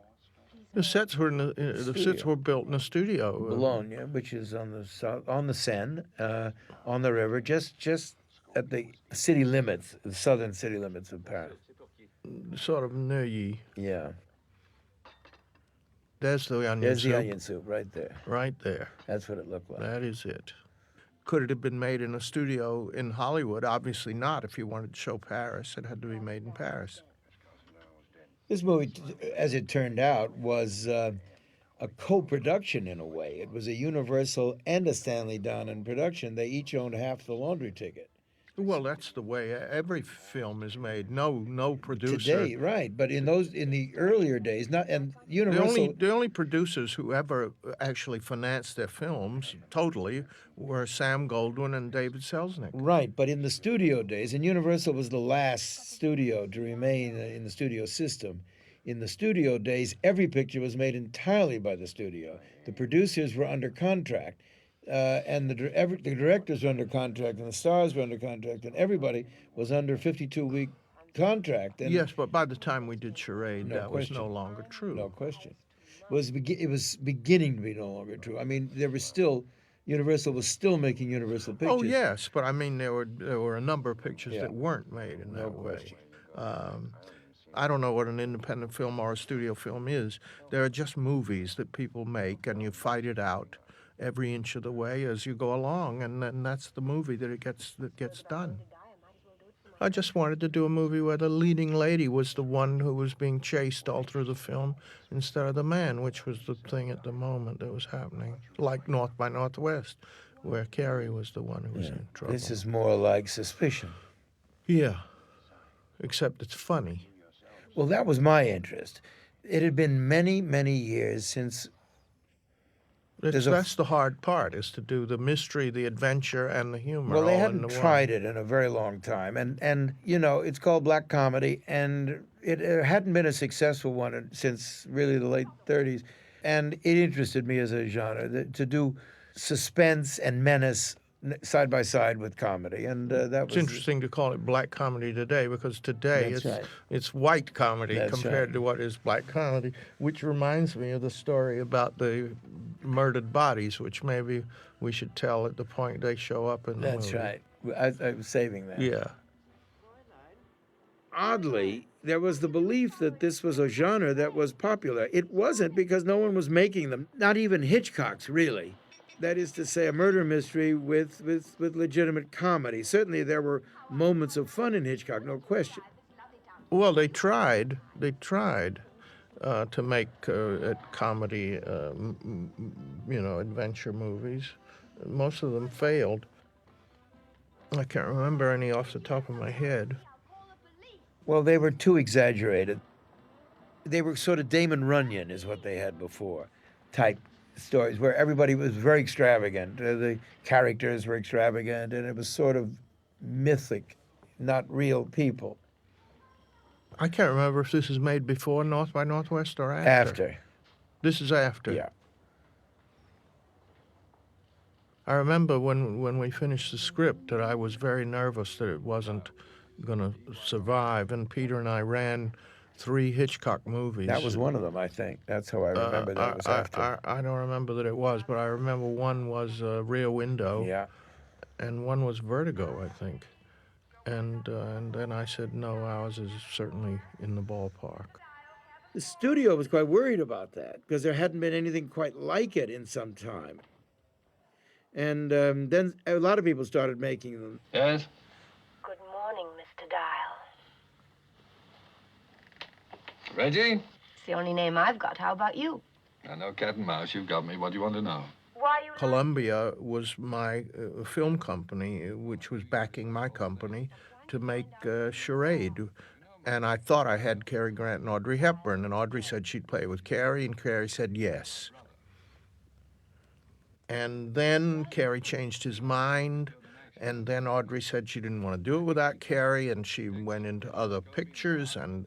The sets were built in a studio. Bologna, which is on the Seine, on the river, just at the city limits, the southern city limits of Paris. Sort of Neuilly. Yeah. There's the onion There's soup. the onion soup right there. Right there. That's what it looked like. That is it. Could it have been made in a studio in Hollywood? Obviously not. If you wanted to show Paris, it had to be made in Paris. This movie, as it turned out, was a co-production in a way. It was a Universal and a Stanley Donen production. They each owned half the laundry ticket. Well, that's the way every film is made. No producer. Today, right? But in the earlier days, Universal. The only producers who ever actually financed their films totally were Sam Goldwyn and David Selznick. Right, but in the studio days, and Universal was the last studio to remain in the studio system. In the studio days, every picture was made entirely by the studio. The producers were under contract. And the directors were under contract, and the stars were under contract, and everybody was under 52-week contract. And yes, but by the time we did Charade, that was no longer true. No question. It was beginning to be no longer true. I mean, Universal was still making Universal pictures. Oh yes, but I mean there were a number of pictures that weren't made in that way. I don't know what an independent film or a studio film is. They're just movies that people make, and you fight it out every inch of the way as you go along, and then that's the movie that gets done. I just wanted to do a movie where the leading lady was the one who was being chased all through the film instead of the man, which was the thing at the moment that was happening, like North by Northwest, where Cary was the one who was in trouble. This is more like Suspicion. Yeah, except it's funny. Well, that was my interest. It had been many, many years since. That's the hard part, is to do the mystery, the adventure, and the humor. Well, they all hadn't in tried it in a very long time, and it's called black comedy, and it hadn't been a successful one since really the late 30s, and it interested me as a genre to do suspense and menace side by side with comedy, and that was. It's interesting to call it black comedy today, because today it's white comedy compared to what is black comedy, which reminds me of the story about the murdered bodies, which maybe we should tell at the point they show up in the movie. That's right. I was saving that. Yeah. Oddly, there was the belief that this was a genre that was popular. It wasn't, because no one was making them, not even Hitchcock's, really. That is to say, a murder mystery with legitimate comedy. Certainly there were moments of fun in Hitchcock, no question. Well, they tried to make comedy, adventure movies. Most of them failed. I can't remember any off the top of my head. Well, they were too exaggerated. They were sort of Damon Runyon is what they had before, type stories, where everybody was very extravagant. The characters were extravagant, and it was sort of mythic, not real people. I can't remember if this is made before North by Northwest or after. After. This is after. Yeah. I remember when we finished the script that I was very nervous that it wasn't going to survive, and Peter and I ran 3 Hitchcock movies. That was one of them, I think. That's how I remember that it was after. I don't remember that it was, but I remember one was Rear Window, Yeah. and one was Vertigo, I think. And then I said, no, ours is certainly in the ballpark. The studio was quite worried about that because there hadn't been anything quite like it in some time. And then a lot of people started making them. Yes? Good morning, Mr. Dial. Reggie? It's the only name I've got. How about you? I know cat and mouse. You've got me. What do you want to know? Why you... Columbia was my film company, which was backing my company to make Charade. And I thought I had Cary Grant and Audrey Hepburn, and Audrey said she'd play with Cary, and Cary said yes. And then Cary changed his mind, and then Audrey said she didn't want to do it without Cary, and she went into other pictures, and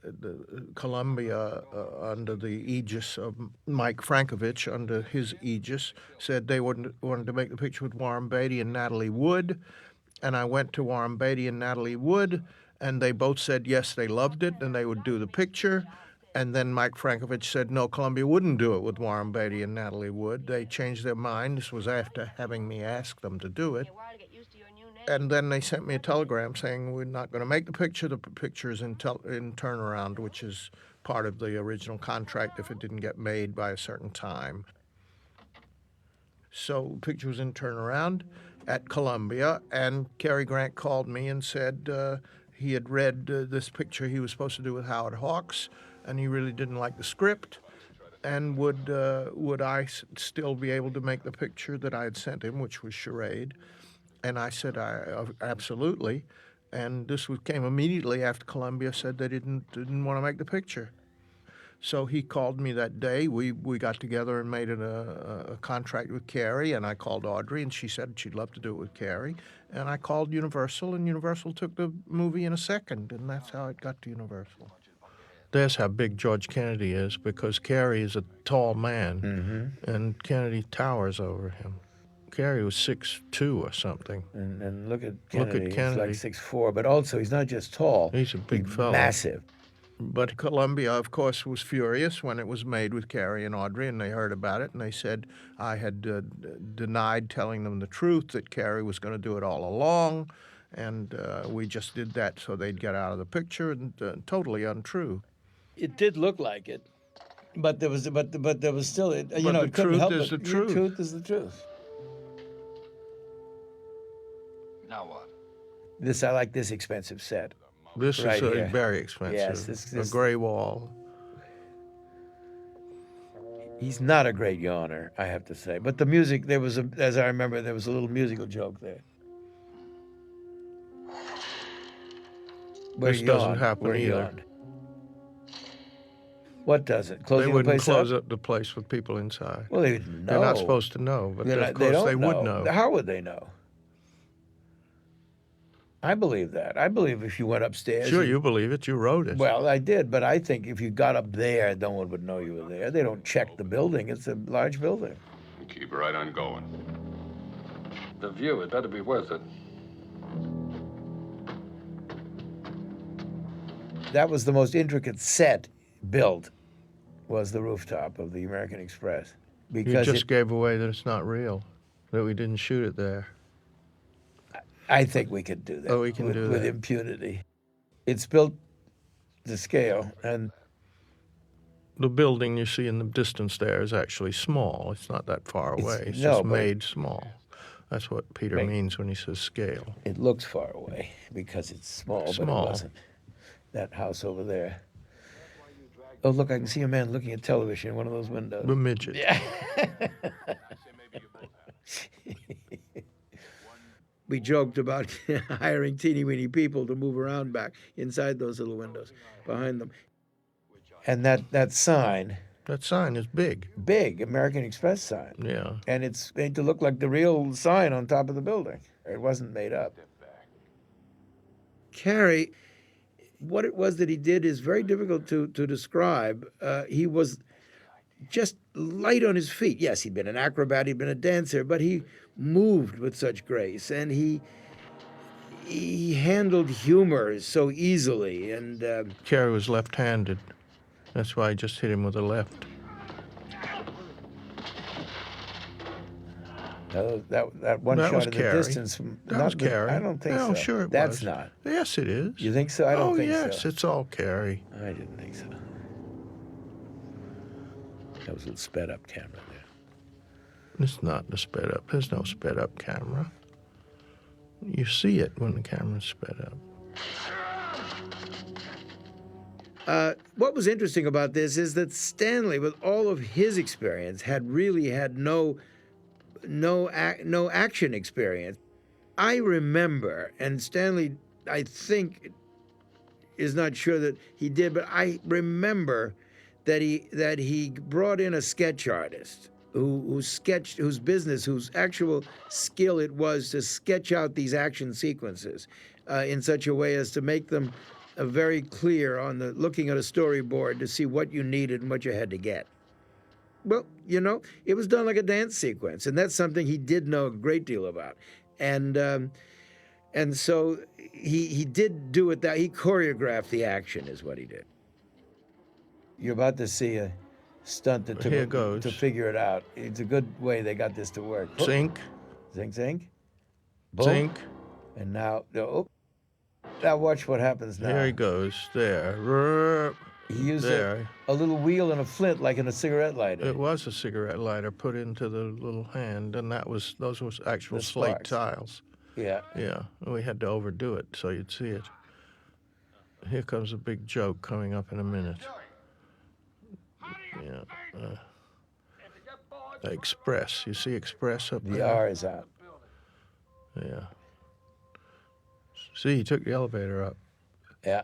Columbia, under the aegis of Mike Frankovich, under his aegis, said they wanted to make the picture with Warren Beatty and Natalie Wood, and I went to Warren Beatty and Natalie Wood, and they both said yes, they loved it, and they would do the picture. And then Mike Frankovich said, no, Columbia wouldn't do it with Warren Beatty and Natalie Wood. They changed their mind. This was after having me ask them to do it. And then they sent me a telegram saying, we're not going to make the picture. The picture is in turnaround, which is part of the original contract if it didn't get made by a certain time. So the picture was in turnaround at Columbia, and Cary Grant called me and said he had read this picture he was supposed to do with Howard Hawks, and he really didn't like the script, and would I still be able to make the picture that I had sent him, which was Charade? And I said, absolutely. And this came immediately after Columbia said they didn't want to make the picture. So he called me that day. We got together and made a contract with Cary, and I called Audrey, and she said she'd love to do it with Cary. And I called Universal, and Universal took the movie in a second, and that's how it got to Universal. There's how big George Kennedy is, because Cary is a tall man, and Kennedy towers over him. Cary was 6'2" or something. And look at Kennedy. Look at Kennedy. He's like 6'4", but also he's not just tall. He's a big fellow. Massive. But Columbia, of course, was furious when it was made with Cary and Audrey, and they heard about it, and they said I had denied telling them the truth, that Cary was going to do it all along, and we just did that so they'd get out of the picture, and totally untrue. It did look like it, but there was still, it couldn't help it. The truth. The truth is the truth. Now what? I like this expensive set. This right is here. very expensive. Yes, this a gray wall. He's not a great yawner, I have to say. But the music, as I remember, there was a little musical joke there. This doesn't happen either. What doesn't? They Closing wouldn't the place close up? up the place with people inside. Well, they didn't know. They're not supposed to know, but of course they would know. How would they know? I believe that. I believe if you went upstairs. Sure, you believe it. You wrote it. Well, I did, but I think if you got up there, no one would know you were there. They don't check the building. It's a large building. Keep right on going. The view, it better be worth it. That was the most intricate set built, was the rooftop of the American Express. Because you just gave away that it's not real, that we didn't shoot it there. I think we could do that. Oh, we can do that. With impunity. It's built to scale, and the building you see in the distance there is actually small. It's not that far away. It's just made small. That's what Peter means when he says scale. It looks far away because it's small, but it wasn't. That house over there. Oh, look, I can see a man looking at television in one of those windows. The midget. Yeah. We joked about hiring teeny-weeny people to move around back inside those little windows behind them. And that sign. That sign is big. Big, American Express sign. Yeah. And it's made to look like the real sign on top of the building. It wasn't made up. Cary, what it was that he did is very difficult to describe. He was just light on his feet. Yes, he'd been an acrobat, he'd been a dancer, but he moved with such grace, and he handled humor so easily. And Cary was left-handed. That's why I just hit him with a left. that one That shot was in Cary. the distance. That was Cary. I don't think No, so. sure it That's was. not. Yes, it is. You think so? I don't think so. Oh, yes, it's all Cary. I didn't think so. That was a little sped up camera there. It's not the sped up. There's no sped up camera. You see it when the camera's sped up. What was interesting about this is that Stanley, with all of his experience, had really had no action experience. I remember, and Stanley, I think, is not sure that he did, but I remember that he brought in a sketch artist who sketched, whose actual skill it was to sketch out these action sequences in such a way as to make them very clear on looking at a storyboard to see what you needed and what you had to get. Well, you know, it was done like a dance sequence, and that's something he did know a great deal about. And so he did do it he choreographed the action is what he did. You're about to see a stunt that Here goes. to figure it out. It's a good way they got this to work. Zink. Zink, zink. Boom. Zink. And now, now watch what happens now. There he goes. There. He used there. a little wheel and a flint like in a cigarette lighter. It was a cigarette lighter put into the little hand, and those was actual The slate sparks. tiles. Yeah. Yeah, we had to overdo it so you'd see it. Here comes a big joke coming up in a minute. Yeah. Express. You see Express up The there? R is out. Yeah. See, he took the elevator up. Yeah.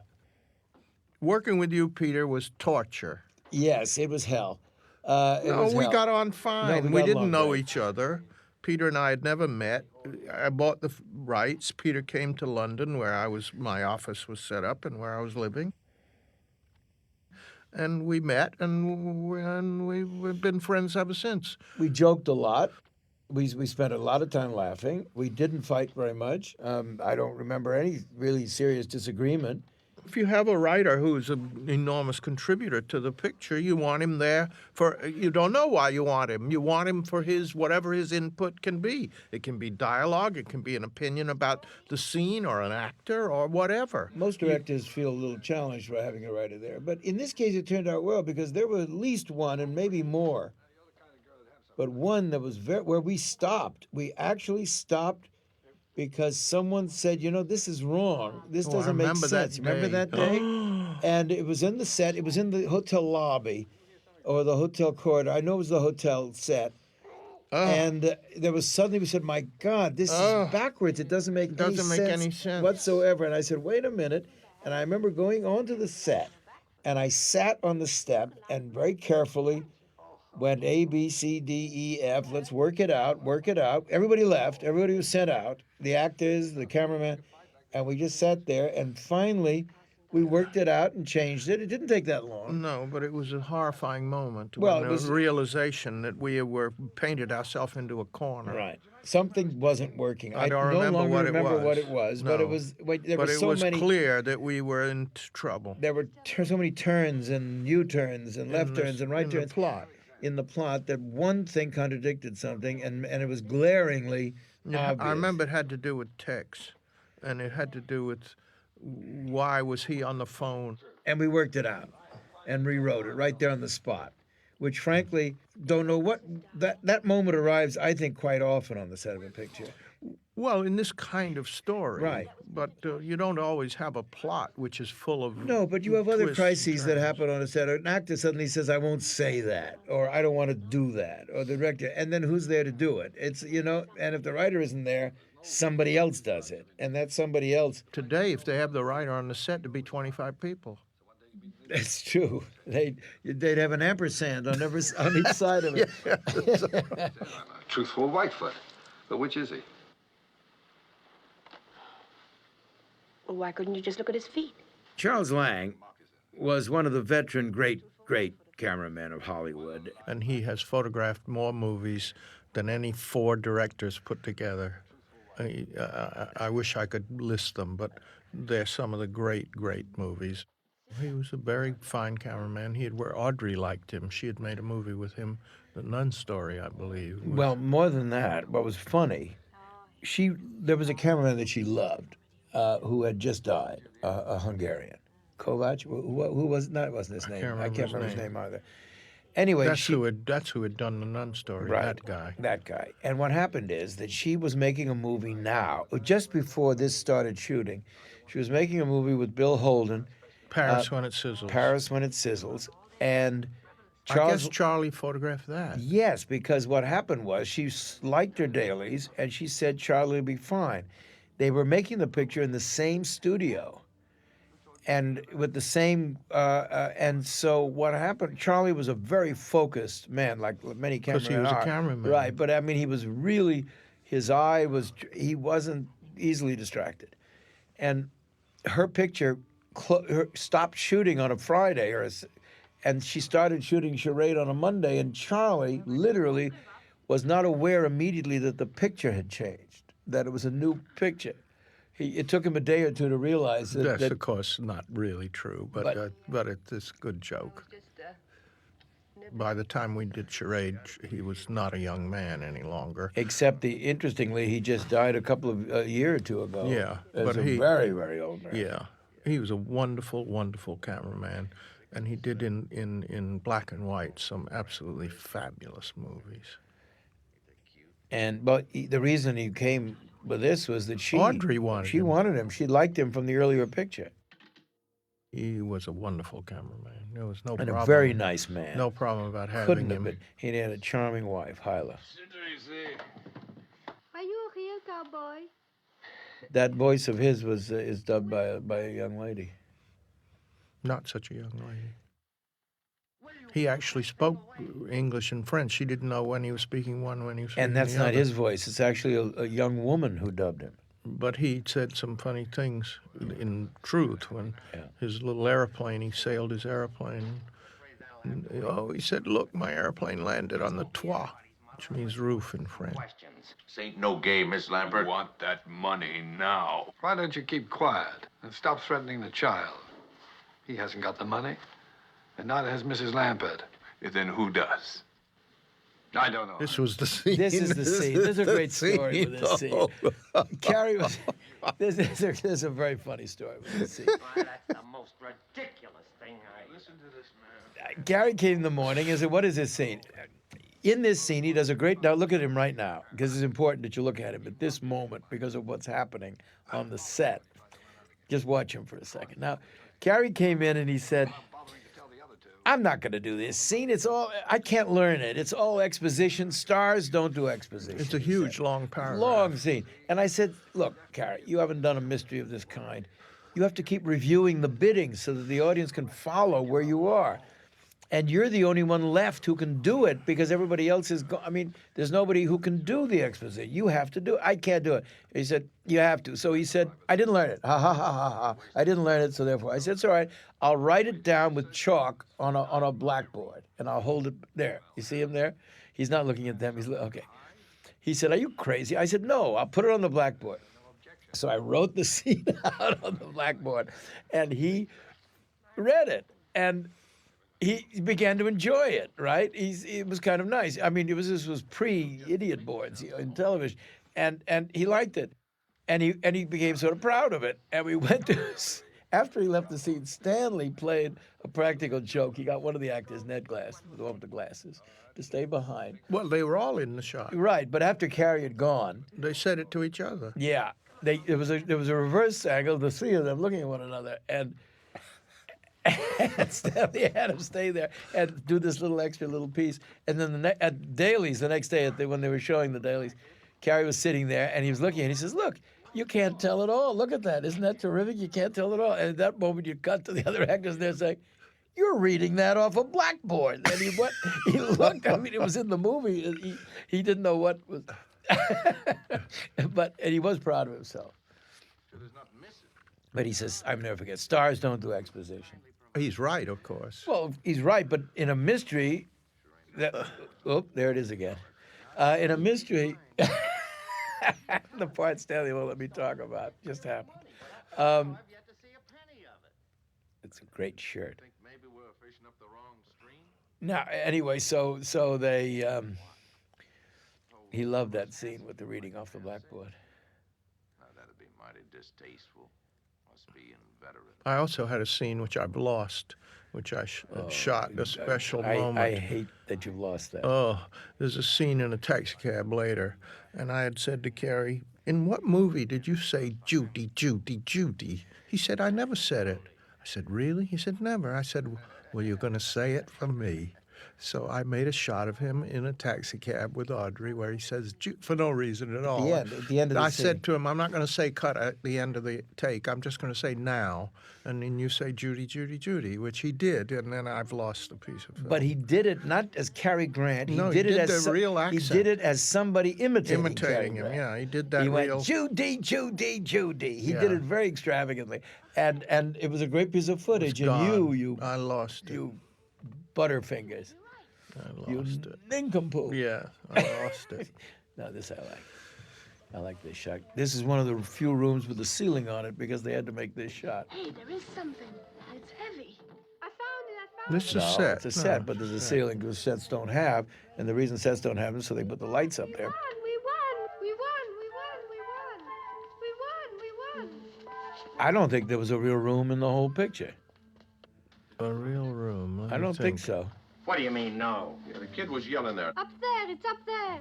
Working with you, Peter, was torture. Yes, it was hell. No, we got on fine. We got didn't along know great. each other. Peter and I had never met. I bought the rights. Peter came to London, where my office was set up and where I was living. And we met, and we've been friends ever since. We joked a lot. We spent a lot of time laughing. We didn't fight very much. I don't remember any really serious disagreement. If you have a writer who's an enormous contributor to the picture, you want him there you don't know why you want him. You want him for whatever his input can be. It can be dialogue, it can be an opinion about the scene or an actor or whatever. Most directors feel a little challenged by having a writer there. But in this case, it turned out well because there were at least one and maybe more. But one that was where we stopped. We actually stopped because someone said, this is wrong. This doesn't make sense. Remember that day? And it was in the set. It was in the hotel lobby or the hotel corridor. I know it was the hotel set. And there was suddenly, we said, my God, this is backwards. It doesn't make any sense whatsoever. And I said, wait a minute. And I remember going onto the set, and I sat on the step and very carefully went A, B, C, D, E, F. Let's work it out, work it out. Everybody left. Everybody was sent out. The actors, the cameraman. And we just sat there. And finally, we worked it out and changed it. It didn't take that long. No, but it was a horrifying moment. Well, when it was a realization that we were painted ourselves into a corner. Right. Something wasn't working. I don't no remember longer what remember it was. what it was, but No. it was. There But were it so was many. clear that we were in trouble. There were so many turns and U-turns and left turns and right in turns the plot. in the plot that one thing contradicted something, and it was glaringly obvious. I remember it had to do with Tex, and it had to do with why was he on the phone. And we worked it out and rewrote it right there on the spot, which frankly, don't know what, that moment arrives, I think, quite often on the set of a picture. Well, in this kind of story. Right. But you don't always have a plot which is full of No, but you have other twists and crises that turns. happen on a set. An actor suddenly says, I won't say that, or I don't want to do that, or the director, and then who's there to do it? It's, and if the writer isn't there, somebody else does it, and that somebody else. Today, if they have the writer on the set, to be 25 people. It's true. They'd have an ampersand on each side of it. I'm a truthful Whitefoot. But which is he? Well, why couldn't you just look at his feet? Charles Lang was one of the veteran great cameraman of Hollywood. And he has photographed more movies than any 4 directors put together. I wish I could list them, but they're some of the great, great movies. He was a very fine cameraman. Where Audrey liked him. She had made a movie with him, The Nun Story, I believe. Well, more than that, what was funny, there was a cameraman that she loved who had just died, a Hungarian. Kovac, who was, that wasn't his name. I can't remember his name either. Anyway, that's who had done The Nun Story, right, that guy. That guy. And what happened is that she was making a movie now, just before this started shooting. She was making a movie with Bill Holden. Paris When It Sizzles. Paris When It Sizzles. And I guess Charlie photographed that. Yes, because what happened was she liked her dailies, and she said Charlie would be fine. They were making the picture in the same studio, and with the same. And so what happened? Charlie was a very focused man, like many cameramen are. Because he was a cameraman, right? But I mean, he was really. His eye was. He wasn't easily distracted, and her picture stopped shooting on a Friday and she started shooting Charade on a Monday, and Charlie literally was not aware immediately that the picture had changed, that it was a new picture. It took him a day or two to realize that. That's, of course, not really true, but it's a good joke. By the time we did Charade, he was not a young man any longer. Except, interestingly, he just died a year or two ago. Yeah. As a very, very old man. Yeah. He was a wonderful, wonderful cameraman. And he did in black and white some absolutely fabulous movies. But the reason he came with this was that Audrey wanted him. She wanted him. She liked him from the earlier picture. He was a wonderful cameraman. There was no and problem. A very nice man. No problem about having Couldn't him. have been. He had a charming wife, Hyla. Are you a real cowboy? That voice of his is dubbed by a young lady. Not such a young lady. He actually spoke English and French. She didn't know when he was speaking one, when he was speaking And that's the not other. his voice. It's actually a young woman who dubbed him. But he said some funny things in truth when his little airplane, he sailed his airplane. And, he said, look, my airplane landed on the toit, which means roof in French. This ain't no game, Miss Lampert. I want that money now. Why don't you keep quiet and stop threatening the child? He hasn't got the money, and neither has Mrs. Lampert. Then who does? I don't know. This was the scene. This is the scene. There's a great story with this scene. Cary was. There's a very funny story with this scene. That's the most ridiculous thing Listen to this man. Cary came in the morning and said, "What is this scene?" In this scene, he does a great. Now look at him right now, because it's important that you look at him at this moment because of what's happening on the set. Just watch him for a second. Now, Cary came in and he said, I'm not going to do this scene. I can't learn it. It's all exposition. Stars don't do exposition. It's a huge, long paragraph. Long scene. And I said, look, Cary, you haven't done a mystery of this kind. You have to keep reviewing the bidding so that the audience can follow where you are. And you're the only one left who can do it because everybody else is there's nobody who can do the exposition. You have to do it. I can't do it. He said, you have to. So he said, I didn't learn it. Ha, ha, ha, ha, ha. I didn't learn it, so therefore. I said, it's all right. I'll write it down with chalk on a blackboard, and I'll hold it there. You see him there? He's not looking at them. Okay. He said, are you crazy? I said, no, I'll put it on the blackboard. So I wrote the scene out on the blackboard, and he read it. And he began to enjoy it, right? It was kind of nice. I mean, this was pre-idiot boards in television, and he liked it, and he became sort of proud of it. And we went to after he left the scene. Stanley played a practical joke. He got one of the actors, Ned Glass, the one with the glasses, to stay behind. Well, they were all in the shot. Right, but after Cary had gone, they said it to each other. Yeah, there was a reverse angle, the three of them looking at one another, and Stanley had him stay there and do this extra little piece. And then at dailies, the next day, when they were showing the dailies, Cary was sitting there and he was looking and he says, look, you can't tell it all. Look at that. Isn't that terrific? You can't tell it all. And at that moment, you cut to the other actors there saying, you're reading that off a blackboard. And he looked, I mean, it was in the movie. He didn't know what was. And he was proud of himself. But he says, I'll never forget, stars don't do exposition. He's right, of course. Well, he's right, but in a mystery, oh, there it is again. In a mystery, the part Stanley won't let me talk about just happened. It's a great shirt. Maybe we're fishing up the wrong stream? Now, anyway, so they he loved that scene with the reading off the blackboard. That'd be mighty distasteful. Must be inveterate. I also had a scene which I've lost, which I shot a special moment. I hate that you've lost that. Oh, there's a scene in a taxi cab later, and I had said to Cary, "In what movie did you say Judy, Judy, Judy?" He said, "I never said it." I said, "Really?" He said, "Never." I said, "Well, you're going to say it for me." So I made a shot of him in a taxi cab with Audrey where he says, for no reason at all. At the end of the I scene. said to him, "I'm not going to say cut at the end of the take. I'm just going to say now." And then you say Judy, Judy, Judy, which he did. And then I've lost a piece of film. But he did it not as Cary Grant. No, he did as the real accent. He did it as somebody imitating Cary him, Grant. yeah. He did that He real... went, Judy, Judy, Judy. He Yeah. did it very extravagantly. And it was a great piece of footage. And you I lost it. you butterfingers. I You lost it. nincompoop. Yeah, I lost it. No, this I like. I like this shot. This is one of the few rooms with a ceiling on it because they had to make this shot. Hey, there is something. It's heavy. I found it. I found This is a No, set. it's a No, set, but there's a it's ceiling because sets don't have. And the reason sets don't have them is so they put the lights up there. We won. We won. We won. We won. We won. We won. I don't think there was a real room in the whole picture. A real room. Let I me don't think so. What do you mean, no? Yeah, the kid was yelling there. Up there. It's up there.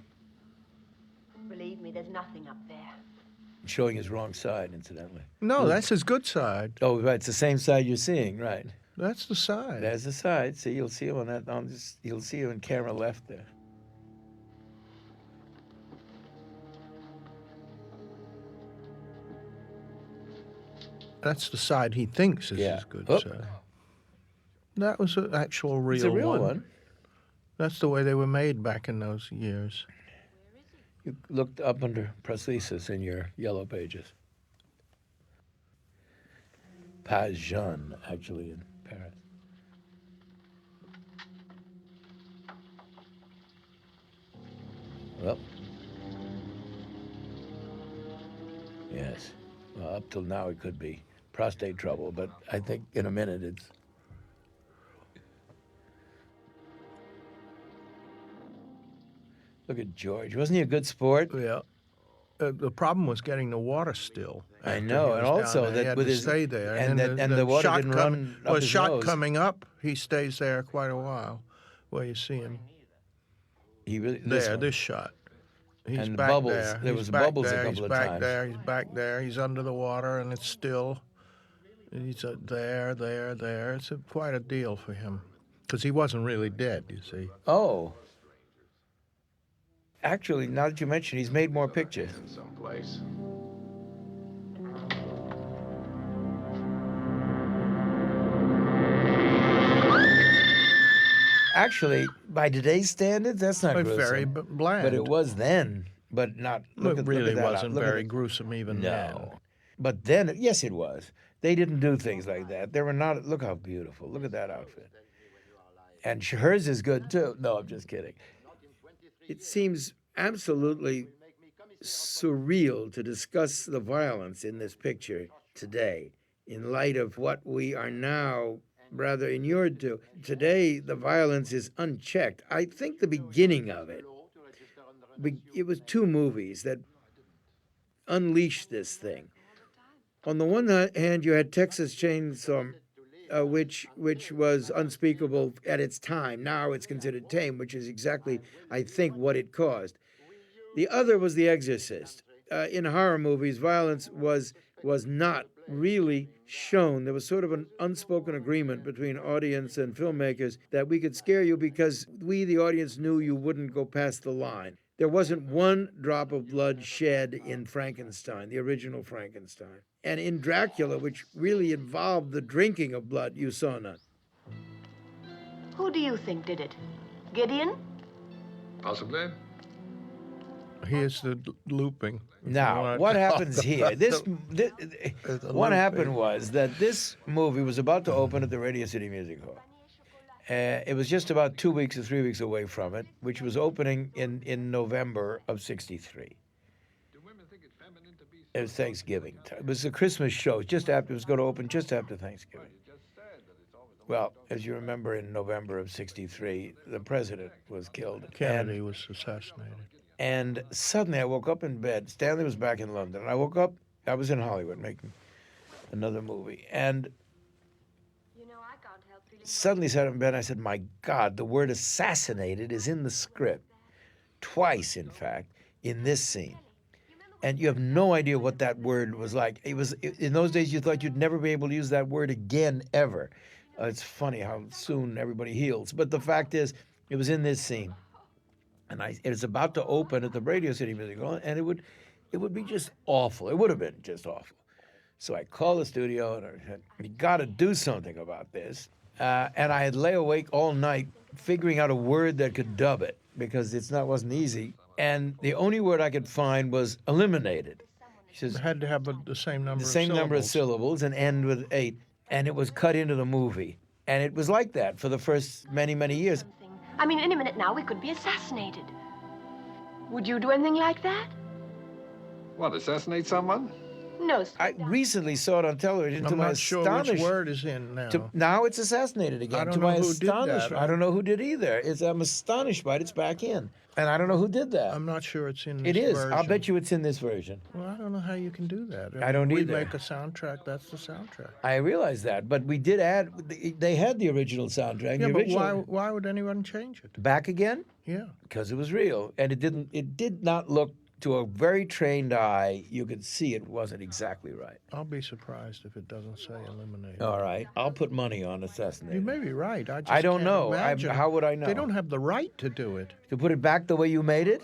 Believe me, there's nothing up there. Showing his wrong side, incidentally. No, that's his good side. Oh, right. It's the same side you're seeing, right? That's the side. There's the side. See, you'll see him on that. You'll see him in camera left there. That's the side he thinks is Yeah. his good Oop. side. That was an actual real It's a real one. That's the way they were made back in those years. You looked up under prosthesis in your yellow pages. Pas Jean, actually, in Paris. Well, yes. Well, up till now it could be prostate trouble, but I think in a minute it's. Look at George. Wasn't he a good sport? Yeah. The problem was getting the water still. I after know, he and was also down there. He that had with to his stay there, and then the water shot didn't run up well, his shot nose. coming up, he stays there quite a while, where you see him. He really This shot. He's And the back bubbles, there. there He's was back bubbles a there. couple He's of back times. there. He's back there. He's under the water, and it's still. He's there. It's quite a deal for him, because he wasn't really dead. You see. Oh. Actually, now that you mention, he's made more pictures. In some place. Actually, by today's standards, that's not It's gruesome. very bland. But it was then. But not. Look It at, really look at that. wasn't Look at very it. gruesome even then. No. But then, yes, it was. They didn't do things like that. They were not. Look how beautiful. Look at that outfit. And hers is good too. No, I'm just kidding. It seems absolutely surreal to discuss the violence in this picture today in light of what we are now rather inured to. Today, the violence is unchecked. I think the beginning of it, it was two movies that unleashed this thing. On the one hand, you had Texas Chainsaw, which was unspeakable at its time. Now it's considered tame, which is exactly, I think, what it caused. The other was The Exorcist. In horror movies, violence was not really shown. There was sort of an unspoken agreement between audience and filmmakers that we could scare you because we, the audience, knew you wouldn't go past the line. There wasn't one drop of blood shed in Frankenstein, the original Frankenstein. And in Dracula, which really involved the drinking of blood, you saw none. Who do you think did it? Gideon? Possibly. Here's the looping. Now, what happens here? What happened was that this movie was about to open at the Radio City Music Hall. It was just about 2 weeks or 3 weeks away from it, which was opening in November of '63. It was Thanksgiving time. It was a Christmas show. It was going to open just after Thanksgiving. Well, as you remember, in November of '63, the president was killed. Kennedy was assassinated. And suddenly I woke up in bed. Stanley was back in London. And I woke up, I was in Hollywood making another movie. And suddenly sat up in bed and I said, my God, the word assassinated is in the script. Twice, in fact, in this scene. And you have no idea what that word was like. In those days, you thought you'd never be able to use that word again, ever. It's funny how soon everybody heals. But the fact is, it was in this scene. And it was about to open at the Radio City Music Hall, and it would be just awful. It would have been just awful. So I called the studio, and I said, you got to do something about this. And I had lay awake all night figuring out a word that could dub it, because it wasn't easy. And the only word I could find was eliminated. He says, it had to have the same number of syllables and end with 8. And it was cut into the movie. And it was like that for the first many, many years. I mean, any minute now, we could be assassinated. Would you do anything like that? What, assassinate someone? No, sir. I recently saw it on television. I'm not sure which word is in now. Now it's assassinated again. I don't know who did that. I don't know who did either. I'm astonished by it. It's back in. And I don't know who did that. I'm not sure it's in this It is. version. I'll bet you it's in this version. Well, I don't know how you can do that. I don't we either. We make a soundtrack, that's the soundtrack. I realize that, but we did add, they had the original soundtrack. Yeah, but why would anyone change it? Back again? Yeah. Because it was real. And it did not look, to a very trained eye, you could see it wasn't exactly right. I'll be surprised if it doesn't say eliminated. All right. I'll put money on assassinated. You may be right. I don't can't know. imagine. How would I know? They don't have the right to do it. To put it back the way you made it?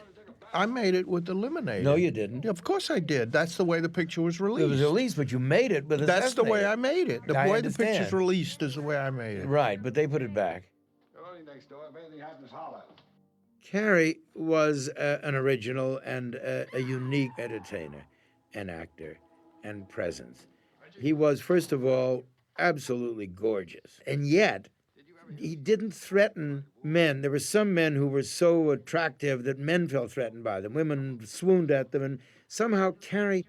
I made it with eliminated. No, you didn't. Yeah, of course I did. That's the way the picture was released. It was released, but you made it with That's the way I made it. The way the understand. picture's released is the way I made it. Right, but they put it back. Only next door. If anything happens, holler. Cary was an original and a unique entertainer and actor and presence. He was, first of all, absolutely gorgeous. And yet, he didn't threaten men. There were some men who were so attractive that men felt threatened by them. Women swooned at them. And somehow Cary,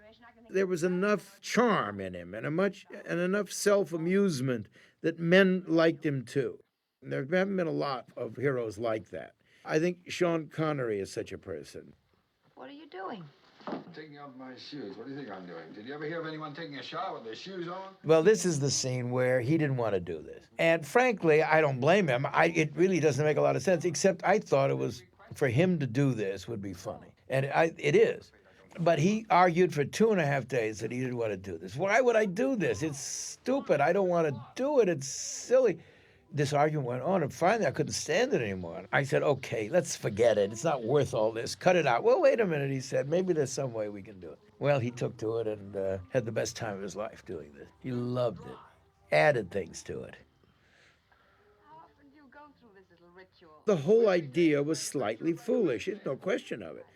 there was enough charm in him and enough self-amusement that men liked him too. There haven't been a lot of heroes like that. I think Sean Connery is such a person. What are you doing? Taking off my shoes. What do you think I'm doing? Did you ever hear of anyone taking a shower with their shoes on? Well, this is the scene where he didn't want to do this. And frankly, I don't blame him. It really doesn't make a lot of sense, except I thought it was, for him to do this would be funny. And it is. But he argued for 2.5 days that he didn't want to do this. Why would I do this? It's stupid. I don't want to do it. It's silly. This argument went on, and finally I couldn't stand it anymore. I said, okay, let's forget it. It's not worth all this. Cut it out. Well, wait a minute, he said. Maybe there's some way we can do it. Well, he took to it and had the best time of his life doing this. He loved it. Added things to it. How often do you go through this little ritual? The whole idea was slightly foolish. There's no question of it.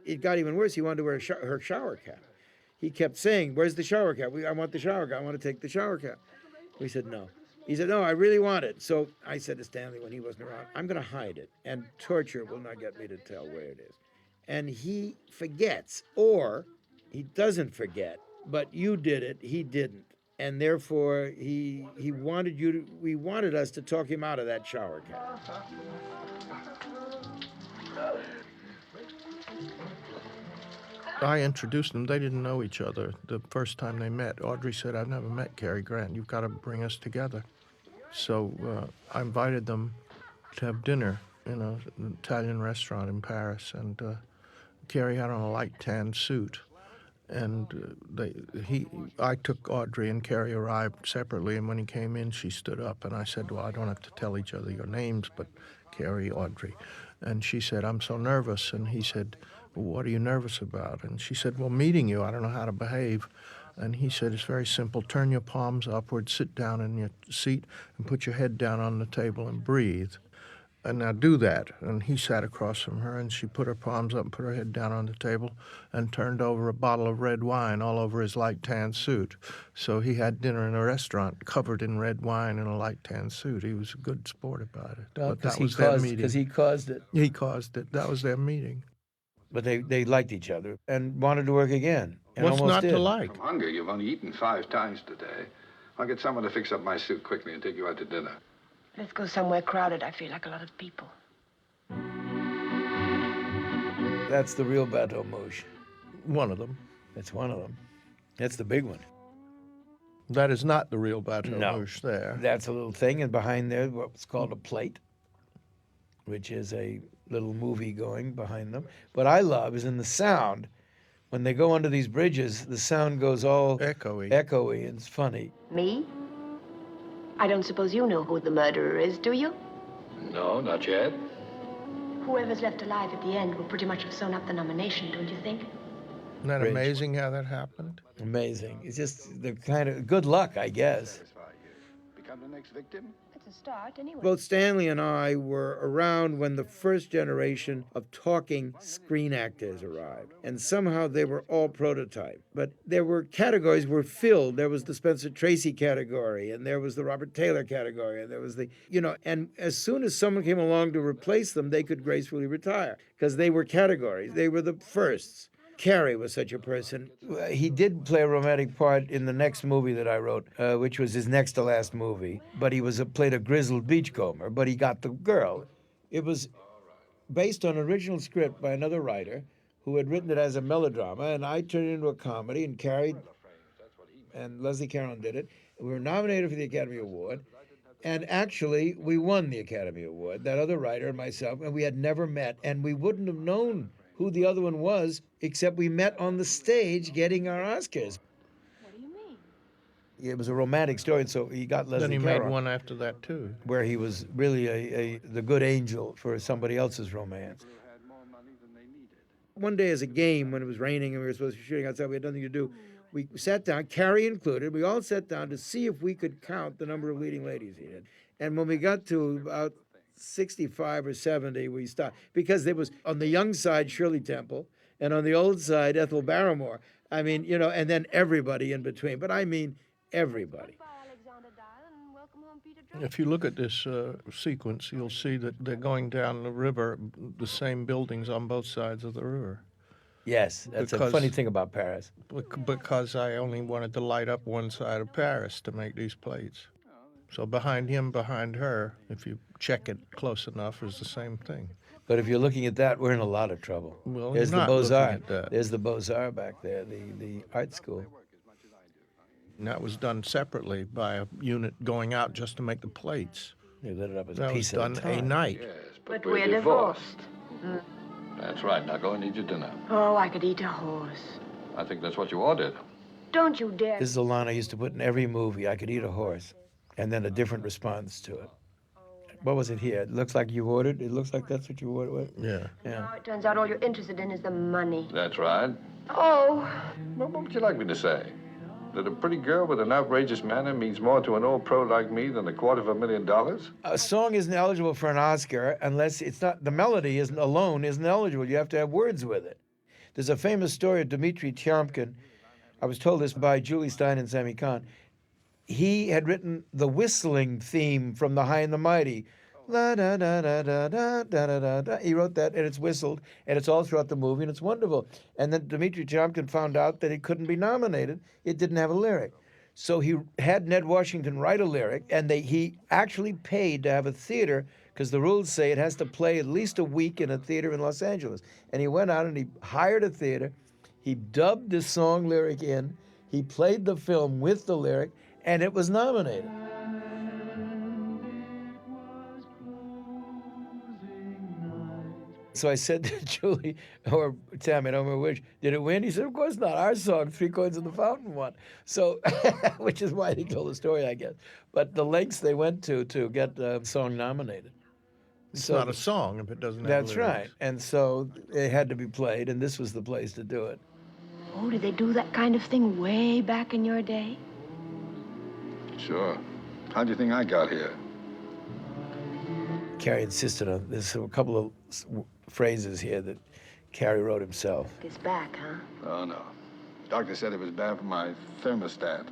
It got even worse. He wanted to wear her shower cap. He kept saying, where's the shower cap? I want the shower cap. I want to take the shower cap. We said, no. He said, no, I really want it. So I said to Stanley when he wasn't around, I'm going to hide it, and torture will not get me to tell where it is. And he forgets, or he doesn't forget, but you did it, he didn't. And therefore, we wanted us to talk him out of that shower cap. I introduced them. They didn't know each other the first time they met. Audrey said, I've never met Cary Grant. You've got to bring us together. So I invited them to have dinner in an Italian restaurant in Paris. And Cary had on a light tan suit. And I took Audrey, and Cary arrived separately. And when he came in, she stood up. And I said, well, I don't have to tell each other your names, but Cary, Audrey. And she said, I'm so nervous. And he said, well, what are you nervous about? And she said, well, meeting you, I don't know how to behave. And he said, it's very simple. Turn your palms upward, sit down in your seat, and put your head down on the table and breathe. And now do that. And he sat across from her, and she put her palms up and put her head down on the table and turned over a bottle of red wine all over his light tan suit. So he had dinner in a restaurant covered in red wine in a light tan suit. He was a good sport about it. Well, But that was their meeting. Because he caused it. He caused it. That was their meeting. But they liked each other and wanted to work again. And What's almost not did. to like? From hunger, you've only eaten 5 times today. I'll get someone to fix up my suit quickly and take you out to dinner. Let's go somewhere crowded. I feel like a lot of people. That's the real Bateau Mouche. One of them. That's one of them. That's the big one. That is not the real Bateau No. Mouche there. That's a little thing, and behind there, what's called a plate, which is a little movie going behind them. What I love is in the sound. When they go under these bridges, the sound goes all Echoey. and it's funny. Me? I don't suppose you know who the murderer is, do you? No, not yet. Whoever's left alive at the end will pretty much have sewn up the nomination, don't you think? Isn't that Bridge. amazing how that happened? Amazing. It's just the kind of good luck, I guess. Become the next victim? It's a start, anyway. Both Stanley and I were around when the first generation of talking screen actors arrived, and somehow they were all prototype. But there were categories were filled. There was the Spencer Tracy category, and there was the Robert Taylor category, and there was the, and as soon as someone came along to replace them, they could gracefully retire because they were categories. They were the firsts. Cary was such a person. He did play a romantic part in the next movie that I wrote, which was his next to last movie. But he played a grizzled beachcomber, but he got the girl. It was based on an original script by another writer who had written it as a melodrama, and I turned it into a comedy, and Cary and Leslie Caron did it. We were nominated for the Academy Award, and actually we won the Academy Award, that other writer and myself, and we had never met, and we wouldn't have known who the other one was, except we met on the stage getting our Oscars. What do you mean? It was a romantic story, and so he got Leslie Then he Caron, made one after that, too. where he was really the good angel for somebody else's romance. One day as a game, when it was raining and we were supposed to be shooting outside, we had nothing to do. We sat down, Cary included, we all sat down to see if we could count the number of leading ladies he had. And when we got to about 65 or 70, we stopped. Because there was, on the young side, Shirley Temple, and on the old side, Ethel Barrymore. I mean, and then everybody in between. But I mean everybody. If you look at this sequence, you'll see that they're going down the river, the same buildings on both sides of the river. Yes, that's a funny thing about Paris. Because I only wanted to light up one side of Paris to make these plates. So behind him, behind her, if you check it close enough, is the same thing. But if you're looking at that, we're in a lot of trouble. Well, There's you're the not looking Beaux-Arts. at that. There's the Beaux-Arts back there, the art school. And that was done separately by a unit going out just to make the plates. They lit it up as a That was piece at done a a time. night. Yes, But we're divorced. That's right. Now go and eat your dinner. Oh, I could eat a horse. I think that's what you ordered. Don't you dare. This is a line I used to put in every movie. I could eat a horse, and then a different response to it. What was it here? It looks like you ordered. It looks like that's what you ordered. Yeah. Now it turns out all you're interested in is the money. That's right. Oh, Well, what would you like me to say? That a pretty girl with an outrageous manner means more to an old pro like me than $250,000? A song isn't eligible for an Oscar unless it's not, the melody isn't eligible. You have to have words with it. There's a famous story of Dmitri Tiomkin. I was told this by Julie Stein and Sammy Kahn. He had written the whistling theme from The High and the Mighty. La da da da da da da da da da. He wrote that, and it's whistled, and it's all throughout the movie, and it's wonderful. And then Dmitri Tiomkin found out that it couldn't be nominated. It didn't have a lyric. So he had Ned Washington write a lyric, and he actually paid to have a theater, because the rules say it has to play at least a week in a theater in Los Angeles. And he went out and he hired a theater. He dubbed the song lyric in. He played the film with the lyric, and it was nominated. So I said to Julie, or Tammy, I don't remember which, did it win? He said, of course not. Our song, Three Coins in the Fountain, won. So, which is why they told the story, I guess. But the lengths they went to get the song nominated. It's not a song if it doesn't have That's lyrics. right. And so it had to be played, and this was the place to do it. oh, did they do that kind of thing way back in your day? Sure. How do you think I got here? Cary insisted on. There's a couple of phrases here that Cary wrote himself. It's back, huh? Oh, no. Doctor said it was bad for my thermostat.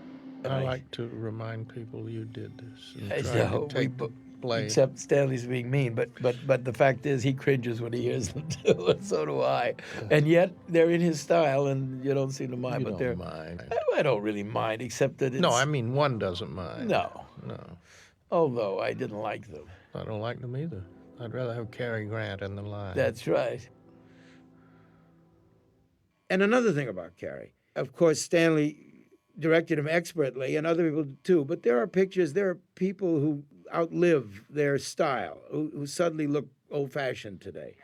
I like to remind people you did this and I try know, to take the blame. except Stanley's being mean, but the fact is he cringes when he hears them too, and so do I. And yet they're in his style, and you don't seem to mind. You but they're don't mind. I don't really mind, except that it's No, I mean one doesn't mind. no. No, Although I didn't like them. I don't like them either. I'd rather have Cary Grant in the line. That's right. And another thing about Cary, of course, Stanley directed him expertly, and other people too. But there are people who outlive their style, who suddenly look old-fashioned today.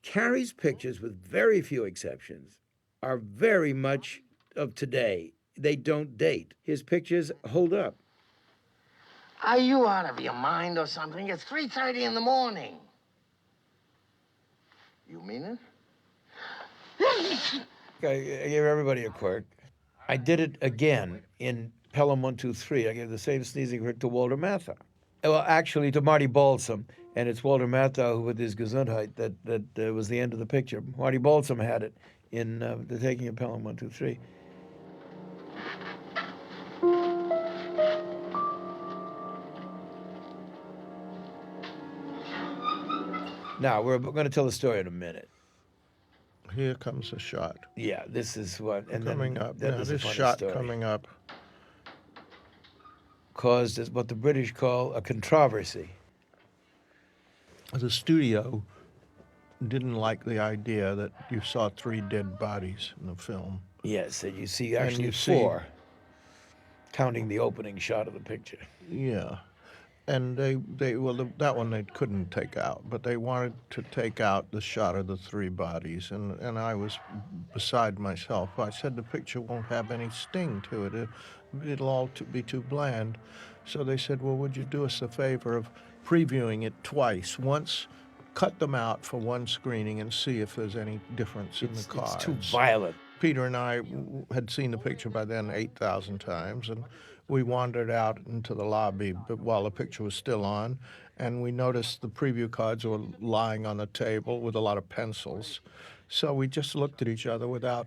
Cary's pictures, with very few exceptions, are very much of today. They don't date. His pictures hold up. Are you out of your mind or something? It's 3:30 in the morning. You mean it? I gave everybody a quirk. I did it again in Pelham 123. I gave the same sneezing quirk to Walter Matthau. Well, actually, to Marty Balsam, and it's Walter Matthau who, with his Gesundheit, that was the end of the picture. Marty Balsam had it in The Taking of Pelham 123. Now, we're going to tell the story in a minute. Here comes a shot. Yeah, this is what... And coming then, up. Then Now, there's a this funny shot story. coming up. Caused what the British call a controversy. The studio didn't like the idea that you saw 3 dead bodies in the film. Yes, and you see And actually you see- 4, counting the opening shot of the picture. Yeah. And that one they couldn't take out, but they wanted to take out the shot of the 3 bodies, and I was beside myself. I said the picture won't have any sting to it. It'll all be too bland. So they said, well, would you do us a favor of previewing it twice? Once, cut them out for one screening and see if there's any difference in the cards. It's too violent. Peter and I had seen the picture by then 8,000 times, and we wandered out into the lobby while the picture was still on, and we noticed the preview cards were lying on the table with a lot of pencils. So we just looked at each other without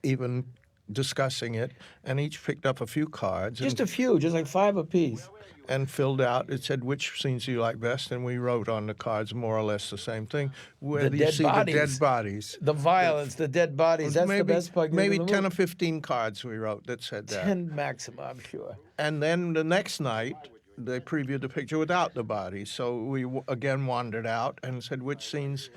even discussing it, and each picked up a few cards. Just a few, just like 5 apiece. And filled out, it said, which scenes do you like best? And we wrote on the cards more or less the same thing. Where The you dead see bodies. the dead bodies. The violence, the dead bodies, that's the best part. Maybe 10 or 15 cards we wrote that said that. 10 maximum, I'm sure. And then the next night, they previewed the picture without the bodies. So we again wandered out and said, which scenes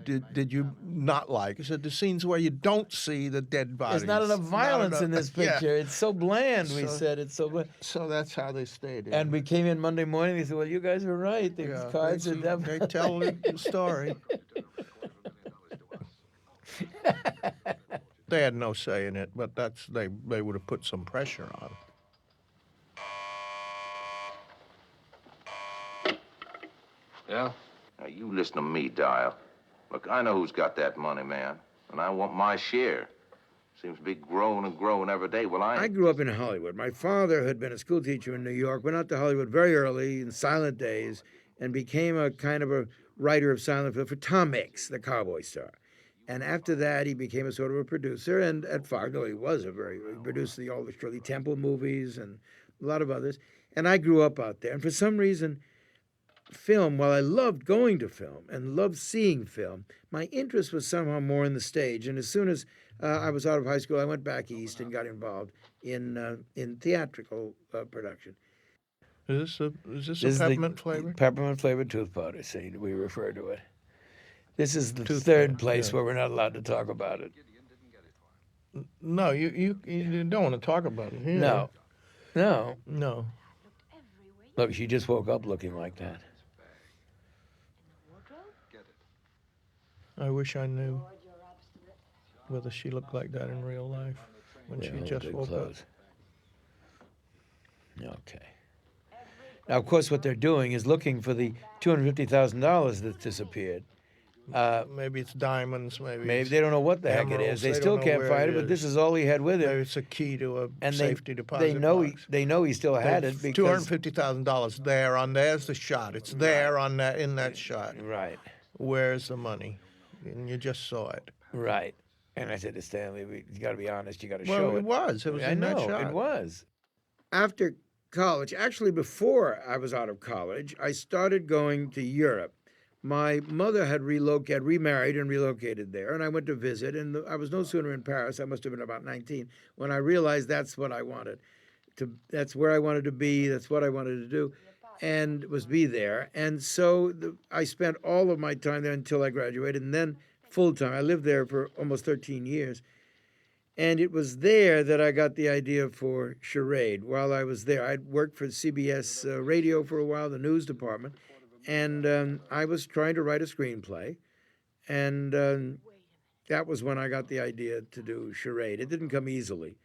did you not like? He said, the scenes where you don't see the dead bodies. There's not enough violence in this picture. Yeah. It's so bland, we said. It's so bland. So that's how they stayed in. And we came in Monday morning, they said, well, you guys were right. These cards are they tell the story. They had no say in it, but they would have put some pressure on. Yeah? Now, you listen to me, Dial. Look, I know who's got that money, man, and I want my share. Seems to be growing and growing every day. Well, I grew up in Hollywood. My father had been a school teacher in New York, went out to Hollywood very early in silent days, and became a kind of a writer of silent film for Tom Mix, the cowboy star. And after that, he became a sort of a producer, and at Fargo, he produced all the Shirley Temple movies and a lot of others. And I grew up out there. And for some reason, film, while I loved going to film and loved seeing film, my interest was somehow more in the stage. And as soon as I was out of high school, I went back east and got involved in theatrical production. Is this a peppermint flavor? Peppermint flavored tooth powder, see, we refer to it. This is the Tooth third powder, place yeah. where we're not allowed to talk about it. No, you don't want to talk about it here. No. Look, she just woke up looking like that. I wish I knew whether she looked like that in real life when she just woke up. Okay. Now, of course, what they're doing is looking for the $250,000 that's disappeared. Maybe it's diamonds. Maybe Maybe they don't know what the heck it is. emeralds. They They still don't know can't where find it it, but this is. is all he had with him. Maybe it's a key to a And safety deposit they know box. they know he still had it because $250,000 there on there's the shot. It's there on that in that shot. right, Where's the money? And you just saw it. right. And I said to Stanley, you got to be honest. You got to Well, show it it. was. It was I in know that shot. it was. After college, actually before I was out of college, I started going to Europe. My mother had remarried and relocated there, and I went to visit. And I was no sooner in Paris, I must have been about 19, when I realized that's what I wanted. That's where I wanted to be. That's what I wanted to do, and was be there. And so I spent all of my time there until I graduated, and then full time. I lived there for almost 13 years. And it was there that I got the idea for Charade. While I was there, I'd worked for CBS radio for a while, the news department, and I was trying to write a screenplay. And that was when I got the idea to do Charade. It didn't come easily.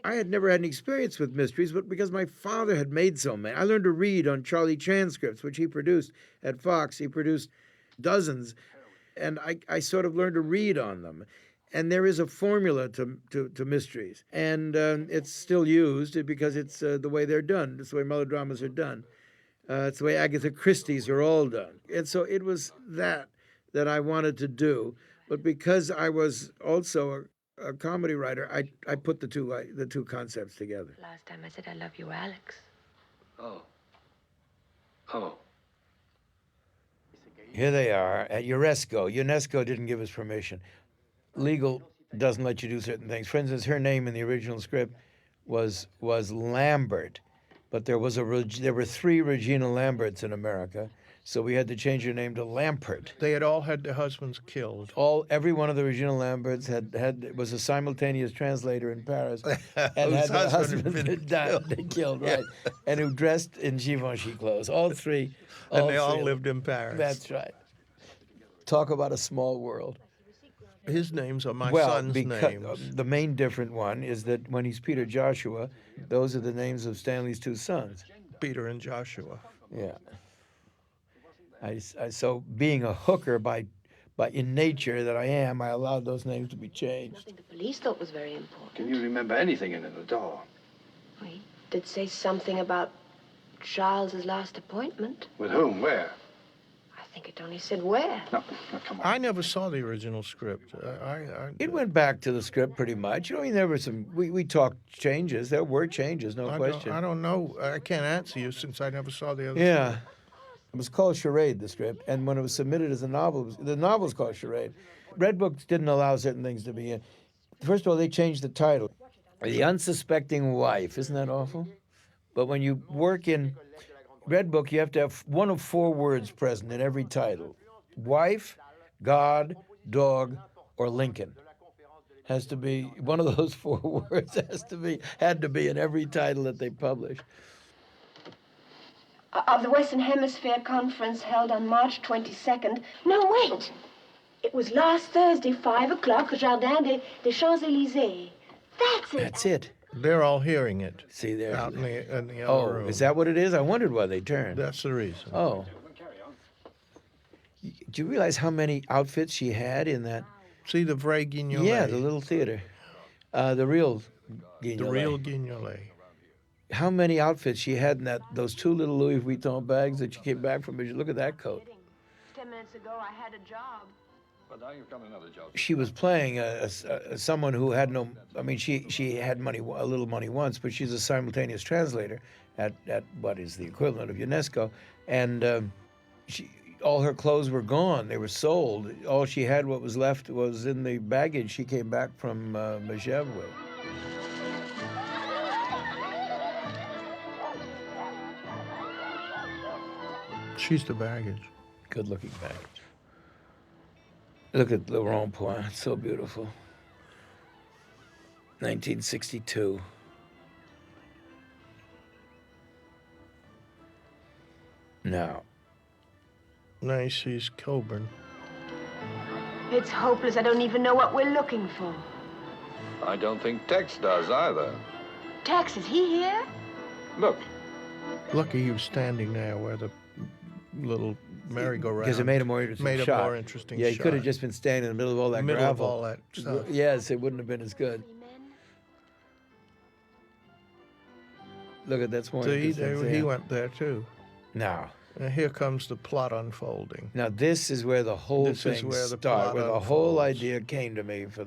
I had never had any experience with mysteries, but because my father had made so many, I learned to read on Charlie transcripts, which he produced at Fox. He produced dozens, and I sort of learned to read on them. And there is a formula to mysteries, and it's still used because it's the way they're done. It's the way melodramas are done. It's the way Agatha Christie's are all done. And so it was that I wanted to do. But because I was also a comedy writer, I put the two concepts together. Last time I said I love you, Alex. Oh. Here they are at UNESCO. UNESCO didn't give us permission. Legal doesn't let you do certain things. For instance, her name in the original script was Lambert, but there were 3 Regina Lamperts in America, so we had to change her name to Lampert. They had all had their husbands killed. Every one of the Regina Lamperts was a simultaneous translator in Paris, and Whose had their husband had husband been killed, right? And who dressed in Givenchy clothes. All 3. And they all lived in Paris. That's right. Talk about a small world. His names are my Well, son's names. the main different one is that when he's Peter Joshua, those are the names of Stanley's 2 sons. Peter and Joshua. Yeah. So being a hooker by in nature that I am, I allowed those names to be changed. Nothing the police thought was very important. Can you remember anything in it at all? He did say something about Charles's last appointment. With whom? Where? I think it only said where. No, come on. I never saw the original script. It went back to the script pretty much. You know, there were we talked changes. There were changes, no question. I don't know. I can't answer you since I never saw the other Yeah. script. It was called Charade, the script, and when it was submitted as a novel, the novel was called Charade. Red Book didn't allow certain things to be in. First of all, they changed the title. The Unsuspecting Wife. Isn't that awful? But when you work in Red Book, you have to have one of 4 words present in every title. Wife, God, dog, or Lincoln. Has to be, one of those 4 words had to be in every title that they published. Of the Western Hemisphere Conference held on March 22nd. No, wait. It was last Thursday, 5 o'clock, Jardin des Champs-Élysées. That's it. That's it. They're all hearing it. See there. Out in the other room. Is that what it is? I wondered why they turned. That's the reason. Oh. Do you realize how many outfits she had in that? See the Vrai Guignolet. Yeah, the little theater. The real Guignolet. The real Guignolet. How many outfits she had in those 2 little Louis Vuitton bags that she came back from? Look at that coat. 10 minutes ago, I had a job. But now you've got another job. She was playing someone who had no. I mean, she had money, a little money once, but she's a simultaneous translator at what is the equivalent of UNESCO, and all her clothes were gone. They were sold. All she had, what was left, was in the baggage she came back from Megève with. She's the baggage. Good-looking baggage. Look at Le Rond-Point. It's so beautiful. 1962. Now. Sees Coburn. It's hopeless. I don't even know what we're looking for. I don't think Tex does either. Tex, is he here? Look. Lucky he was standing there where the little merry-go-round. Because it made a more interesting Made shot. a more interesting Yeah, he shot. could have just been standing in the middle of all that Middle gravel. of all that stuff. Yes, it wouldn't have been as good. Look at that's more See, interesting. he went there too. Now, And here comes the plot unfolding. now this is where the whole This is thing where the started, plot where the whole unfolds. idea came to me for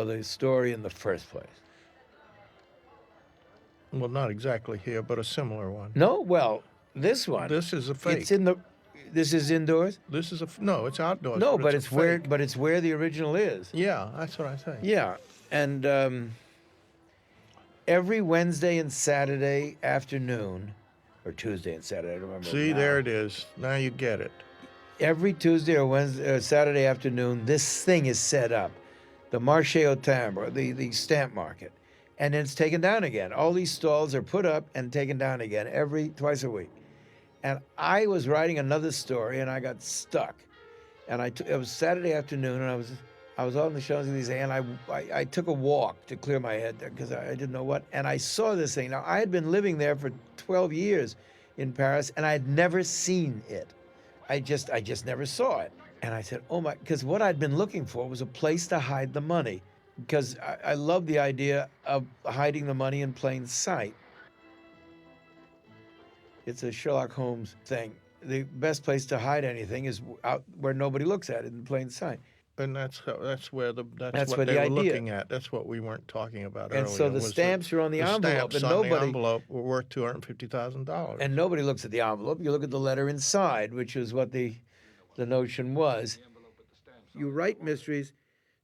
the story in the first place. Well, not exactly here, but a similar one. No, well, this one. This is a fake. It's in the. This is indoors. This is no, it's outdoors. No, but a it's where. fake. But it's where the original is. Yeah, that's what I think. Yeah, and every Wednesday and Saturday afternoon, or Tuesday and Saturday, I don't remember. See, now. there it is. Now you get it. Every Tuesday or Wednesday or Saturday afternoon, this thing is set up, the marché au timbre, the stamp market, and then it's taken down again. All these stalls are put up and taken down again twice a week. And I was writing another story, and I got stuck. And it was Saturday afternoon, and I was out in the Champs-Élysées, and I took a walk to clear my head there because I didn't know what. And I saw this thing. Now, I had been living there for 12 years in Paris, and I had never seen it. I just never saw it. And I said, oh my, because what I'd been looking for was a place to hide the money, because I love the idea of hiding the money in plain sight. It's a Sherlock Holmes thing. The best place to hide anything is out where nobody looks at it in plain sight. And that's where That's what what they the were idea. looking at. That's what we weren't talking about earlier. And so the was stamps are on the envelope, stamps and on the nobody envelope were worth $250,000. and nobody looks at the envelope. You look at the letter inside, which is what the notion was. You write mysteries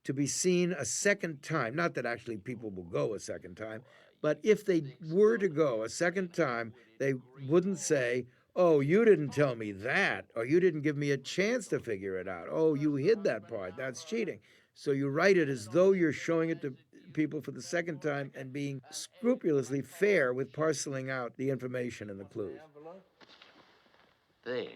to be seen a second time. Not that actually people will go a second time, but if they were to go a second time, they wouldn't say, oh, you didn't tell me that, or you didn't give me a chance to figure it out. Oh, you hid that part. That's cheating. So you write it as though you're showing it to people for the second time and being scrupulously fair with parceling out the information and the clues. There.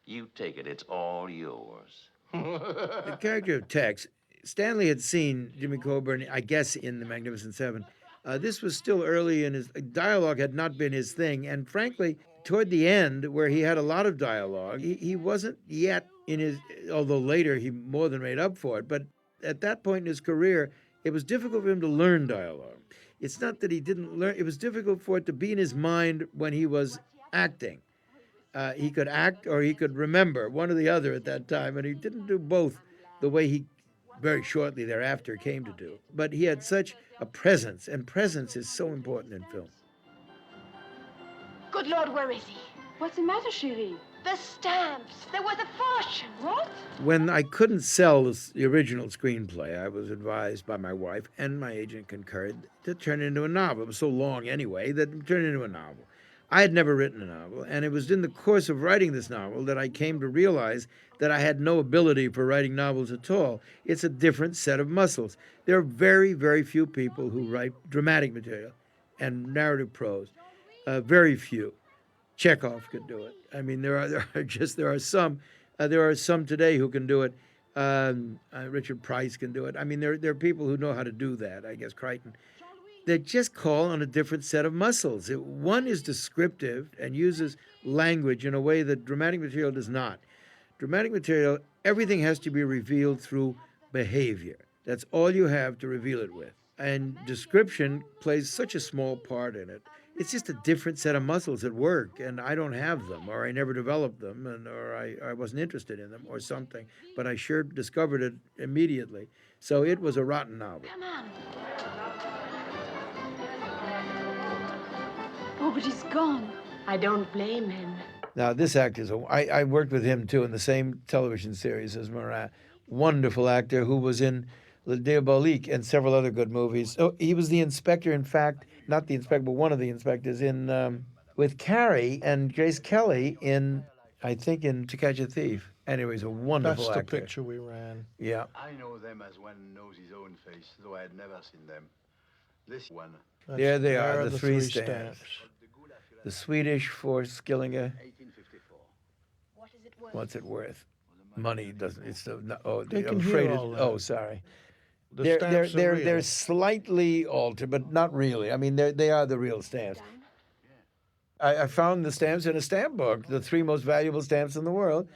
You take it. It's all yours. The character of Tex, Stanley had seen Jimmy Coburn, I guess, in The Magnificent Seven. This was still early in his dialogue had not been his thing, and frankly, toward the end, where he had a lot of dialogue, he wasn't yet in his. Although later he more than made up for it, but at that point in his career, it was difficult for him to learn dialogue. It's not that he didn't learn; it was difficult for it to be in his mind when he was acting. He could act or he could remember, one or the other at that time, and he didn't do both the way he very shortly thereafter came to do. But he had such a presence, and presence is so important in film. Good Lord, where is he? What's the matter, chérie? The stamps. They're worth a fortune. What? When I couldn't sell the original screenplay, I was advised by my wife, and my agent concurred, to turn it into a novel. It was so long anyway that it turned into a novel. I had never written a novel, and it was in the course of writing this novel that I came to realize that I had no ability for writing novels at all. It's a different set of muscles. There are very, very few people who write dramatic material and narrative prose. Very few. Chekhov could do it. I mean, there are some today who can do it. Richard Price can do it. I mean, there are people who know how to do that. I guess Crichton. They just call on a different set of muscles. One is descriptive and uses language in a way that dramatic material does not. Dramatic material, everything has to be revealed through behavior. That's all you have to reveal it with. And description plays such a small part in it. It's just a different set of muscles at work, and I don't have them, or I never developed them, or I wasn't interested in them, or something. But I sure discovered it immediately. So it was a rotten novel. Come on. Oh, but he's gone. I don't blame him. Now, this actor, I worked with him, too, in the same television series as Marat. Wonderful actor who was in Le Diabolique and several other good movies. Oh, he was the inspector, in fact, not the inspector, but one of the inspectors in with Cary and Grace Kelly in, I think, in To Catch a Thief. Anyways, a wonderful That's the actor. picture we ran. Yeah. I know them as one knows his own face, though I had never seen them. This one. There they There are, the three stamps. The Swedish for Skillinga. 1854. What is it worth? What's it worth? Money doesn't. It's oh, They I'm can hear afraid. all that. Oh, sorry. The They're stamps are real. they're slightly altered, but not really. I mean, they are the real stamps. I found the stamps in a stamp book, the 3 most valuable stamps in the world.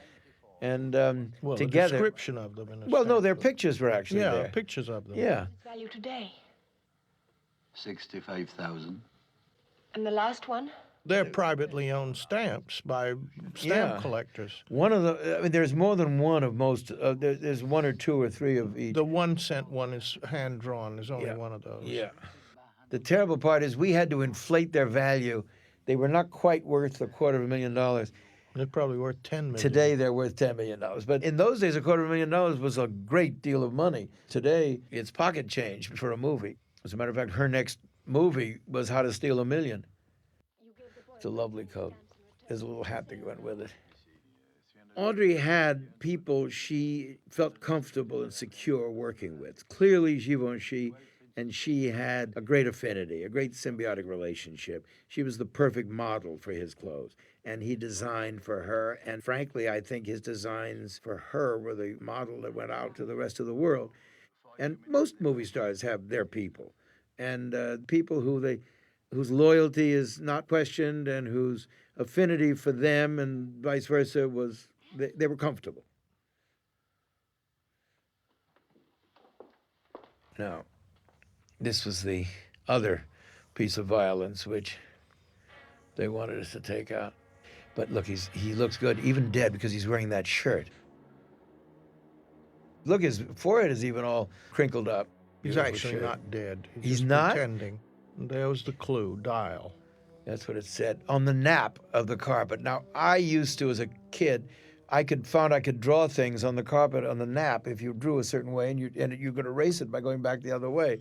And Well, together. a description of them. In a Well, no, stamp their book. pictures were actually Yeah, there. pictures of them. Yeah. Value today. 65,000. And the last one? They're privately owned stamps by stamp collectors. One of the, I mean, there's more than one of most, there's 1 or 2 or 3 of each. The 1-cent one is hand-drawn. There's only one of those. Yeah. The terrible part is we had to inflate their value. They were not quite worth $250,000. They're probably worth $10 million. Today, they're worth $10 million. But in those days, $250,000 was a great deal of money. Today, it's pocket change for a movie. As a matter of fact, her next movie was How to Steal a Million. It's a lovely coat. There's a little hat that went with it. Audrey had people she felt comfortable and secure working with. Clearly, Givenchy and she had a great affinity, a great symbiotic relationship. She was the perfect model for his clothes, and he designed for her. And frankly, I think his designs for her were the model that went out to the rest of the world. And most movie stars have their people, and people whose loyalty is not questioned and whose affinity for them and vice versa was, they were comfortable. Now, this was the other piece of violence which they wanted us to take out. But look, he looks good, even dead, because he's wearing that shirt. Look, his forehead is even all crinkled up. He's Beautiful actually shirt. not dead. He's just not? pretending. There was the clue, dial. That's what it said, on the nap of the carpet. Now, I used to, as a kid, I could draw things on the carpet on the nap if you drew a certain way, and you could erase it by going back the other way.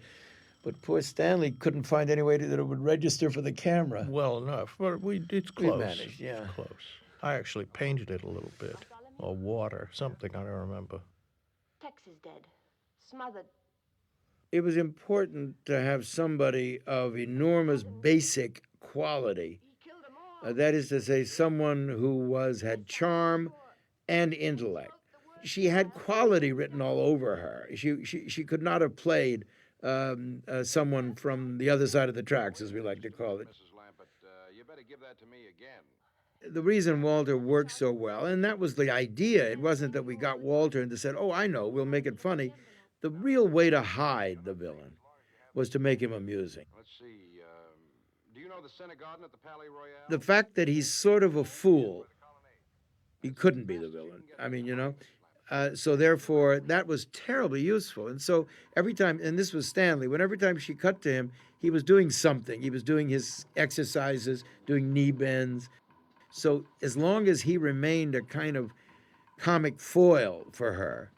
But poor Stanley couldn't find any way that it would register for the camera. Well enough, but it's close. We managed, yeah. It's close. I actually painted it a little bit, or water, something, I don't remember. Tex is dead. Smothered. It was important to have somebody of enormous basic quality. That is to say, someone who had charm and intellect. She had quality written all over her. She could not have played someone from the other side of the tracks, as we like to call it. Mrs. Lampert, you better give that to me again. The reason Walter worked so well, and that was the idea, it wasn't that we got Walter and they said, oh, I know, we'll make it funny. The real way to hide the villain was to make him amusing. Let's see, do you know the Center Garden at the Palais Royale? The fact that he's sort of a fool, he couldn't be the villain. I mean, so therefore, that was terribly useful. And so every time, and this was Stanley, every time she cut to him, he was doing something. He was doing his exercises, doing knee bends. So as long as he remained a kind of comic foil for her,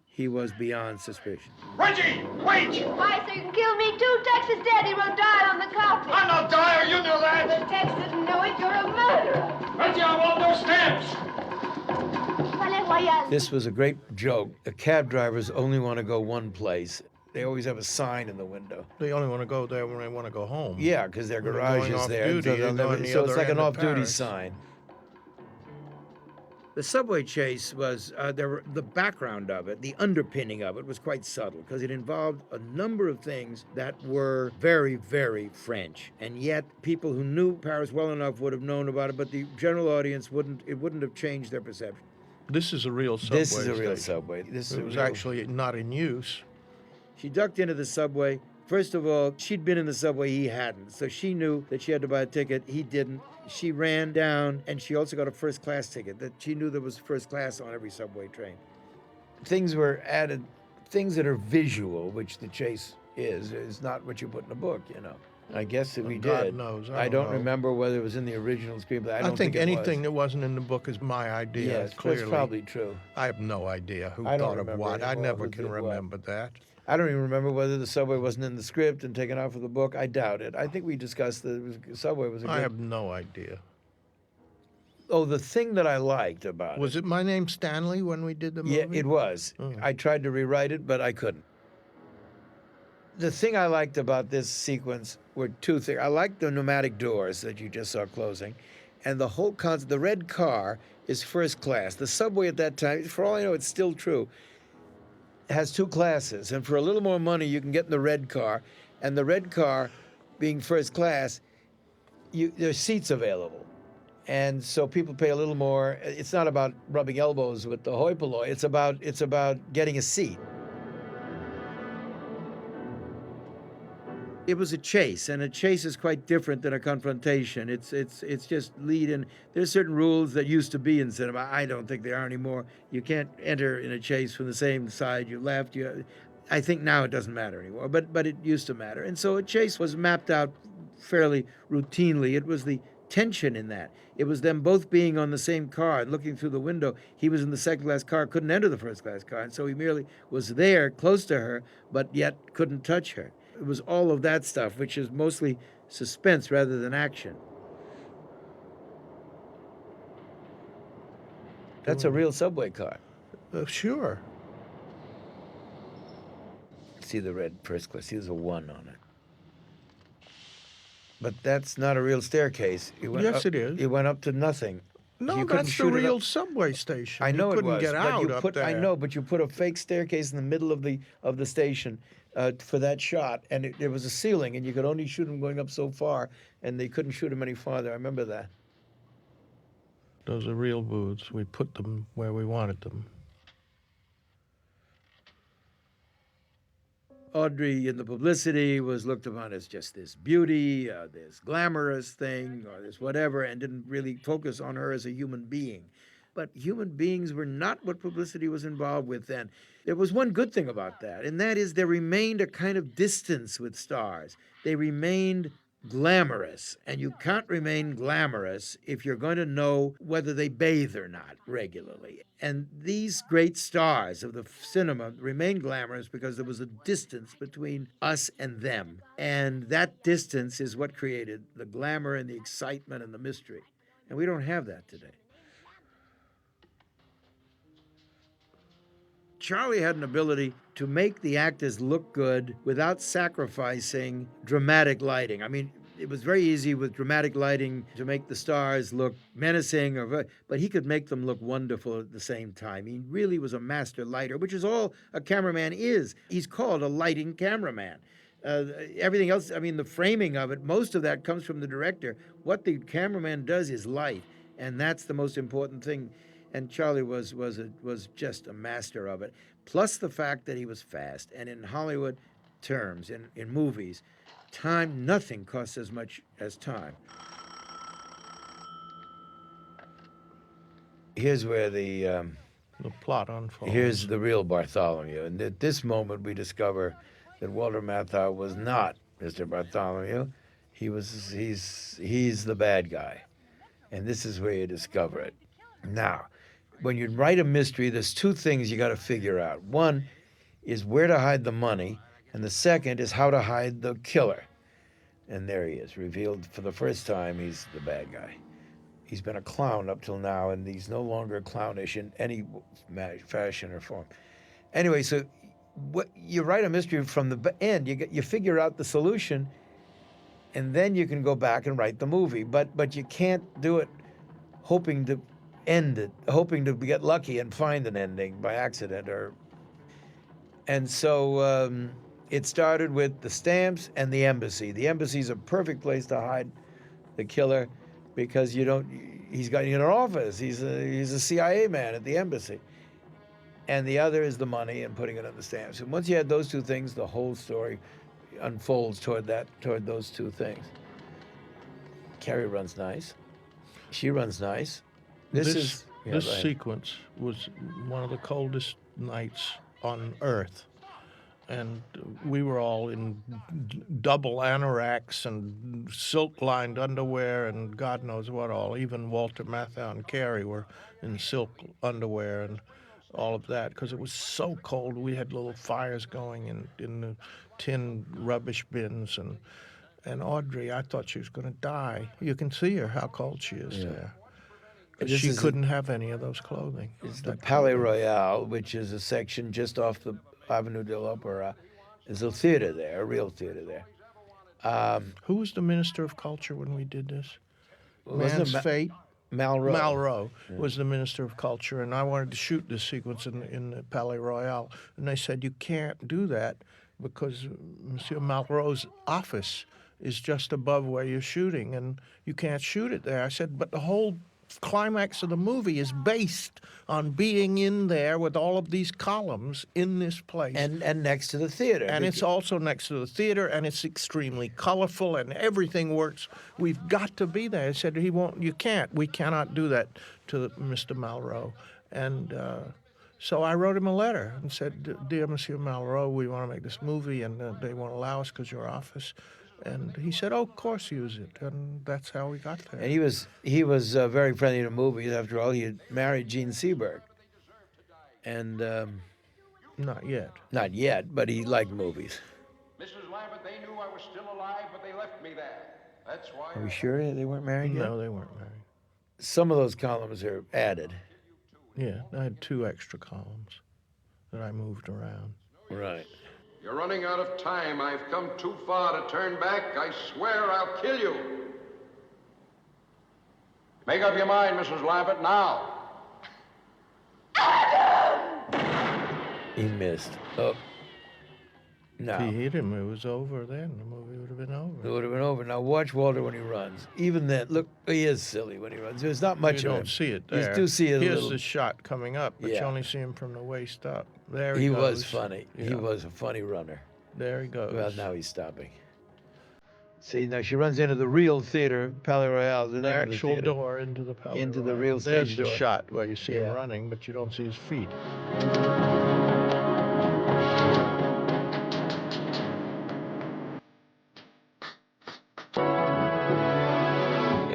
he was beyond suspicion. Reggie, wait! Why, so you can kill me too? Tex is dead. He wrote die on the carpet. I'm not dire, you know that! But Tex didn't know it. You're a murderer. Reggie, I want those stamps! Palais Royal. This was a great joke. The cab drivers only want to go one place. They always have a sign in the window. They only want to go there when they want to go home. Yeah, because their When they're garage going is off there. duty, they're going the So it's other like an end of off-duty Paris. sign. The subway chase was, the background of it, the underpinning of it was quite subtle because it involved a number of things that were very, very French. And yet people who knew Paris well enough would have known about it, but the general audience wouldn't have changed their perception. This is a real subway This is a real station. subway. It was actually not in use. She ducked into the subway. First of all, she'd been in the subway, he hadn't. So she knew that she had to buy a ticket. He didn't. She ran down, and she also got a first-class ticket. That she knew there was first class on every subway train. Things were added, things that are visual, which the chase is not what you put in a book, I guess that we God did. knows. I don't know. remember whether it was in the original screenplay. I don't think it anything was. that wasn't in the book is my idea. Yes, clearly. that's probably true. I have no idea who I don't thought of remember what. I anymore never who can did what. remember that. I don't even remember whether the subway wasn't in the script and taken out of the book. I doubt it. I think we discussed the subway was a good... I have no idea. Oh, the thing that I liked about Was it My Name's Stanley when we did the movie? Yeah, it was. Oh. I tried to rewrite it, but I couldn't. The thing I liked about this sequence were two things. I liked the pneumatic doors that you just saw closing, and the whole concept. The red car is first class. The subway at that time, for all I know, it's still true, has two classes, and for a little more money, you can get in the red car, and the red car, being first class, there's seats available. And so people pay a little more. It's not about rubbing elbows with the hoi polloi. It's about getting a seat. It was a chase, and a chase is quite different than a confrontation. It's just lead in. There's certain rules that used to be in cinema. I don't think there are anymore. You can't enter in a chase from the same side you left. I think now it doesn't matter anymore, but it used to matter. And so a chase was mapped out fairly routinely. It was the tension in that. It was them both being on the same car and looking through the window. He was in the second-class car, couldn't enter the first-class car, and so he merely was there, close to her, but yet couldn't touch her. It was all of that stuff, which is mostly suspense rather than action. That's a real subway car. Sure. See the red first class. See, there's a 1 on it. But that's not a real staircase. Yes, it is. It went up to nothing. No, that's the real subway station. I know you couldn't it was. get out up there. I know, but you put a fake staircase in the middle of the station for that shot, and there was a ceiling, and you could only shoot him going up so far, and they couldn't shoot him any farther. I remember that. Those are real booths. We put them where we wanted them. Audrey in the publicity was looked upon as just this beauty, this glamorous thing, or this whatever, and didn't really focus on her as a human being. But human beings were not what publicity was involved with then. There was one good thing about that, and that is there remained a kind of distance with stars. They remained glamorous, and you can't remain glamorous if you're going to know whether they bathe or not regularly. And these great stars of the cinema remained glamorous because there was a distance between us and them. And that distance is what created the glamour and the excitement and the mystery. And we don't have that today. Charlie had an ability to make the actors look good without sacrificing dramatic lighting. I mean, it was very easy with dramatic lighting to make the stars look menacing, but he could make them look wonderful at the same time. He really was a master lighter, which is all a cameraman is. He's called a lighting cameraman. Everything else, I mean, the framing of it, most of that comes from the director. What the cameraman does is light, and that's the most important thing. And Charlie was just a master of it. Plus the fact that he was fast. And in Hollywood terms, in movies, time, nothing costs as much as time. Here's where the plot unfolds. Here's the real Bartholomew. And at this moment, we discover that Walter Matthau was not Mr. Bartholomew. He's the bad guy. And this is where you discover it. Now, when you write a mystery, there's two things you got to figure out. One is where to hide the money, and the second is how to hide the killer. And there he is, revealed for the first time. He's the bad guy. He's been a clown up till now, and he's no longer clownish in any fashion or form. Anyway, so you write a mystery from the end. You figure out the solution, and then you can go back and write the movie. But you can't do it hoping to end it, hoping to get lucky and find an ending by accident. And so it started with the stamps and the embassy. The embassy's a perfect place to hide the killer because he's got in an office. He's a CIA man at the embassy. And the other is the money and putting it on the stamps. And once you had those two things, the whole story unfolds toward those two things. Cary runs nice. She runs nice. This sequence was one of the coldest nights on Earth. And we were all in double anoraks and silk-lined underwear and God knows what all. Even Walter Matthau and Cary were in silk underwear and all of that because it was so cold. We had little fires going in the tin rubbish bins. And Audrey, I thought she was going to die. You can see her, how cold she is there. She couldn't have any of those clothing. It's the Palais Royal, which is a section just off the Avenue de l'Opéra. There's a theater there, a real theater there. Who was the Minister of Culture when we did this? Man's Fate? Malraux. Malraux was the Minister of Culture, and I wanted to shoot this sequence in the Palais Royal. And they said, you can't do that because Monsieur Malraux's office is just above where you're shooting, and you can't shoot it there. I said, but the whole climax of the movie is based on being in there with all of these columns in this place. And next to the theater. And it's also next to the theater, and it's extremely colorful, and everything works. We've got to be there. I said, we cannot do that to Mr. Malraux. And so I wrote him a letter and said, Dear Monsieur Malraux, we want to make this movie, and they won't allow us because your office. And he said, "Oh, of course, use it." And that's how we got there. And he was very friendly to movies. After all, he had married Jean Seberg. And not yet. Not yet, but he liked movies. Mrs. Lampert, they knew I was still alive, but they left me there. That's why. Are we sure they weren't married yet? No, they weren't married. Some of those columns are added. Yeah, I had 2 extra columns that I moved around. Right. You're running out of time. I've come too far to turn back. I swear I'll kill you. Make up your mind, Mrs. Lampert, now. He missed. Oh. No. If he hit him, it was over then. The movie would have been over. It would have been over. Now watch Walter when he runs. Even then, look, he is silly when he runs. There's not much you of him. don't see it there. You do see it a Here's little. the shot coming up, but you Yeah. only see him from the waist up. There He goes. was funny. Yeah. He was a funny runner. There he goes. Well, now he's stopping. See, now she runs into the real theater, Palais Royal. The actual door into the Palais Into the Royal. real There's stage the door. shot where you see Yeah. him running, but you don't see his feet.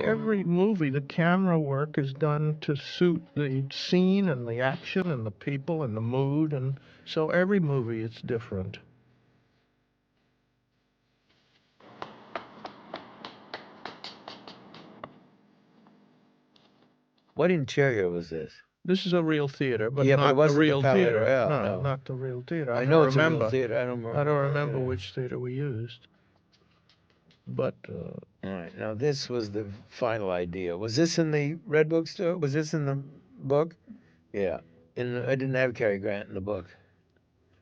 Every movie, the camera work is done to suit the scene and the action and the people and the mood, and so every movie is different. What interior was this? This is a real theater, but Yeah, but not it wasn't the real the Palais theater. Royal, No, no. not the real theater. I don't know it's a remember. real theater. I don't remember which theater we used. But All right. Now this was the final idea. Was this in the Red Book store? Was this in the book? Yeah. I didn't have Cary Grant in the book.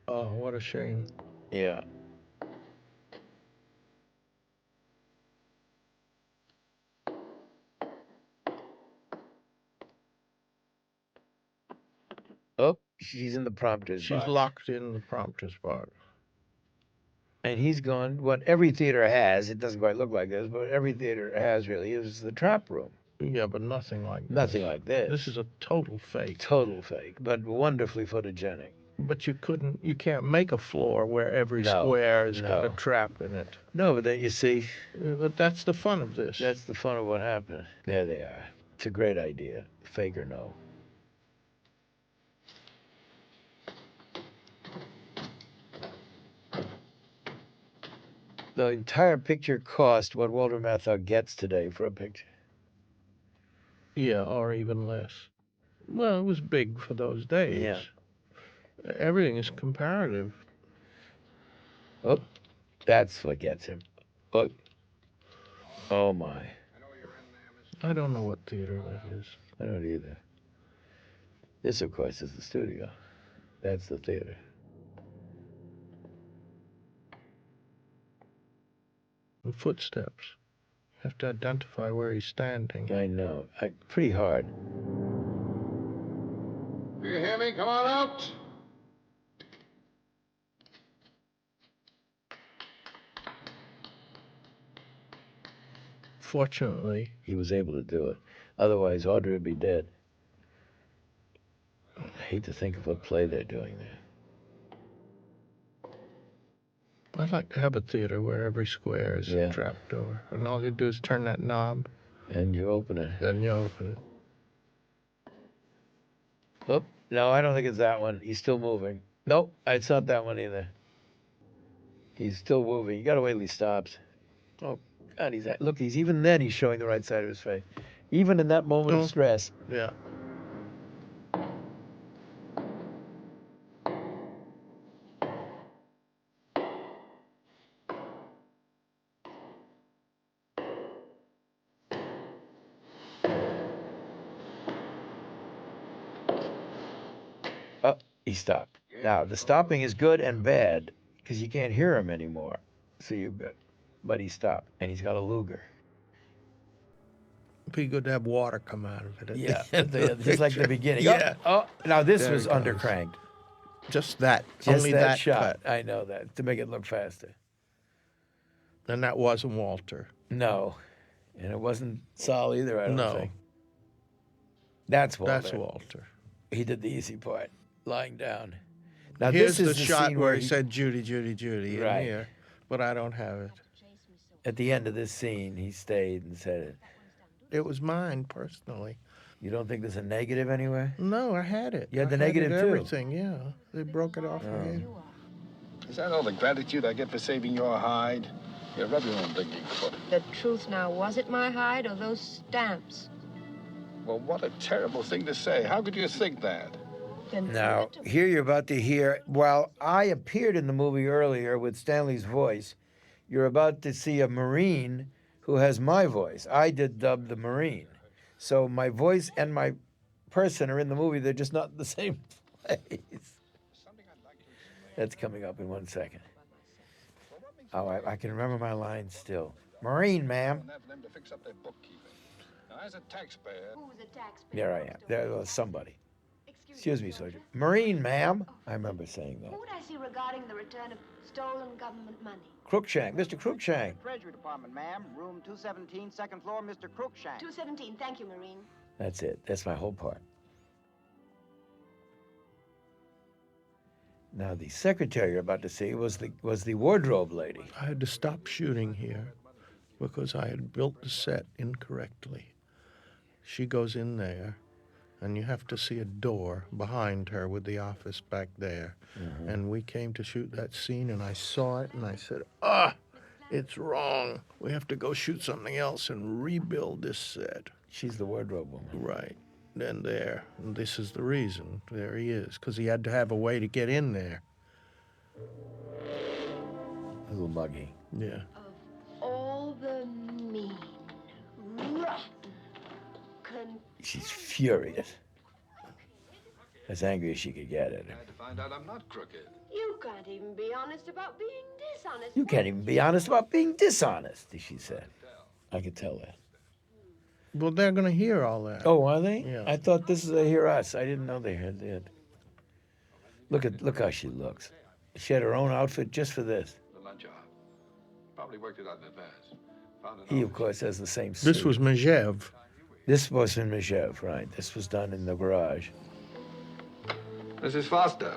oh, what a shame. Yeah. Oh, she's in the prompter's She's box. locked in the prompter's box. And he's gone. What every theater has, it doesn't quite look like this, but every theater has really is the trap room. Yeah, but nothing like Nothing this. like this. This is a total fake. Total fake, but wonderfully photogenic. But you can't make a floor where every No, square has got a no. trap in it. No, but then you see, But that's the fun of this. that's the fun of what happened. There they are. It's a great idea, fake or no. The entire picture cost what Walter Matthau gets today for a picture. Yeah, or even less. Well, it was big for those days. Yeah. Everything is comparative. Oh, that's what gets him. Look. Oh my. I don't know what theater that is. I don't either. This, of course, is the studio. That's the theater. The footsteps. You have to identify where he's standing. I know. Pretty hard. Do you hear me? Come on out. Fortunately, He was able to do it. Otherwise, Audrey would be dead. I hate to think of what play they're doing there. I'd like to have a theater where every square is Yeah. a trapdoor, and all you do is turn that knob, And you open it. and you open it. Oh, no, I don't think it's that one. He's still moving. Nope, it's not that one either. He's still moving. You gotta wait till he stops. Oh, God, look, even then he's showing the right side of his face. Even in that moment of stress. Yeah. Oh, he stopped. Now, the stopping is good and bad because you can't hear him anymore. So you've got But he stopped, and he's got a Luger. It'd be good to have water come out of it. At Yeah, the end of the just like the picture. beginning. Yeah. Oh, now this There was it goes. undercranked. Just that. Just only that shot. cut. I know that, to make it look faster. And that wasn't Walter. No. And it wasn't Saul either, I don't No. think. That's Walter. That's Walter. He did the easy part, lying down. Now Here's this is the shot scene where he said Judy, Judy, Judy Right. in here, but I don't have it. At the end of this scene, he stayed and said it. It was mine personally. You don't think there's a negative anywhere? No, I had it. You had the I negative it, too. Everything, yeah. They broke it off again. Is that all the gratitude I get for saving your hide? You rub your own digging foot. The truth now, was it my hide or those stamps? Well, what a terrible thing to say. How could you think that? Now, here you're about to hear, while I appeared in the movie earlier with Stanley's voice, you're about to see a Marine who has my voice. I did dub the Marine. So my voice and my person are in the movie. They're just not in the same place. That's coming up in 1 second. Oh, I can remember my lines still. Marine, ma'am. Them to fix up their bookkeeping. Now, as a taxpayer... Who's a taxpayer? There I am. There was somebody. Excuse me, Sergeant. Marine, ma'am. I remember saying that. Who would I see regarding the return of stolen government money? Crookshank, Mr. Crookshank. Treasury Department, ma'am. Room 217, second floor, Mr. Crookshank. 217, thank you, Marine. That's it. That's my whole part. Now, the secretary you're about to see was the wardrobe lady. I had to stop shooting here because I had built the set incorrectly. She goes in there, and you have to see a door behind her with the office back there. Mm-hmm. And we came to shoot that scene, and I saw it, and I said, it's wrong. We have to go shoot something else and rebuild this set. She's the wardrobe woman. Right. Then there. And this is the reason. There he is, because he had to have a way to get in there. A little muggy. Yeah. All the mean, rotten, She's furious. As angry as she could get at him. To find out I'm not crooked. You can't even be honest about being dishonest. You can't even be honest about being dishonest, she said. I could tell that. Well, they're going to hear all that. Oh, are they? Yeah. I thought this is they hear us. I didn't know they heard it. Look how she looks. She had her own outfit just for this. The lunch hour. Probably worked it out in advance. Found an He, of office. course, has the same suit. This was Majev. This was in Mishev, right? This was done in the garage. Mrs. Foster,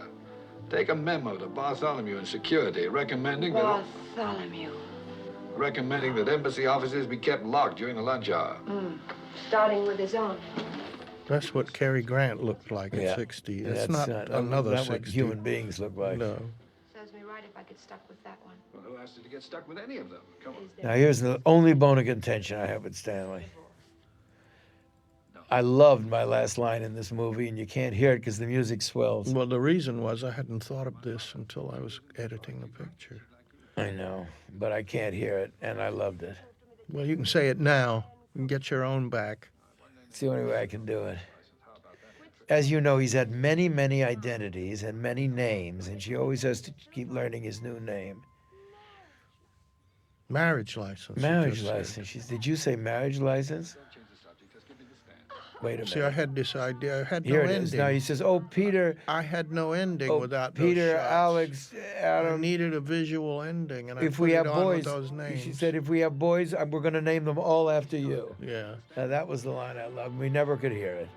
take a memo to Bartholomew in security recommending Bartholomew. that embassy offices be kept locked during the lunch hour. Starting with his own. That's what Cary Grant looked like at 60. It's not another not 60. what human beings look like. No. Serves me right if I get stuck with that one. Well, who asked you to get stuck with any of them? Come on. Now, here's the only bone of contention I have with Stanley. I loved my last line in this movie, and you can't hear it because the music swells. Well, the reason was I hadn't thought of this until I was editing the picture. I know, but I can't hear it, and I loved it. Well, you can say it now and get your own back. It's the only way I can do it. As you know, he's had many, many identities and many names, and she always has to keep learning his new name. Marriage license. Marriage license. Did you say marriage license? Wait a minute. See, I had this idea. I had Here no it ending. is. Now he says, "Oh, Peter." I had no ending without those Peter, shots. Alex, Adam. I needed a visual ending, and I If put we it have on boys, with those names. she said, "If we have boys, we're going to name them all after you." Yeah. Now, that was the line I loved. We never could hear it.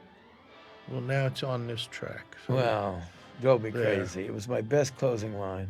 Well, now it's on this track. So Well, drove me there. crazy. It was my best closing line.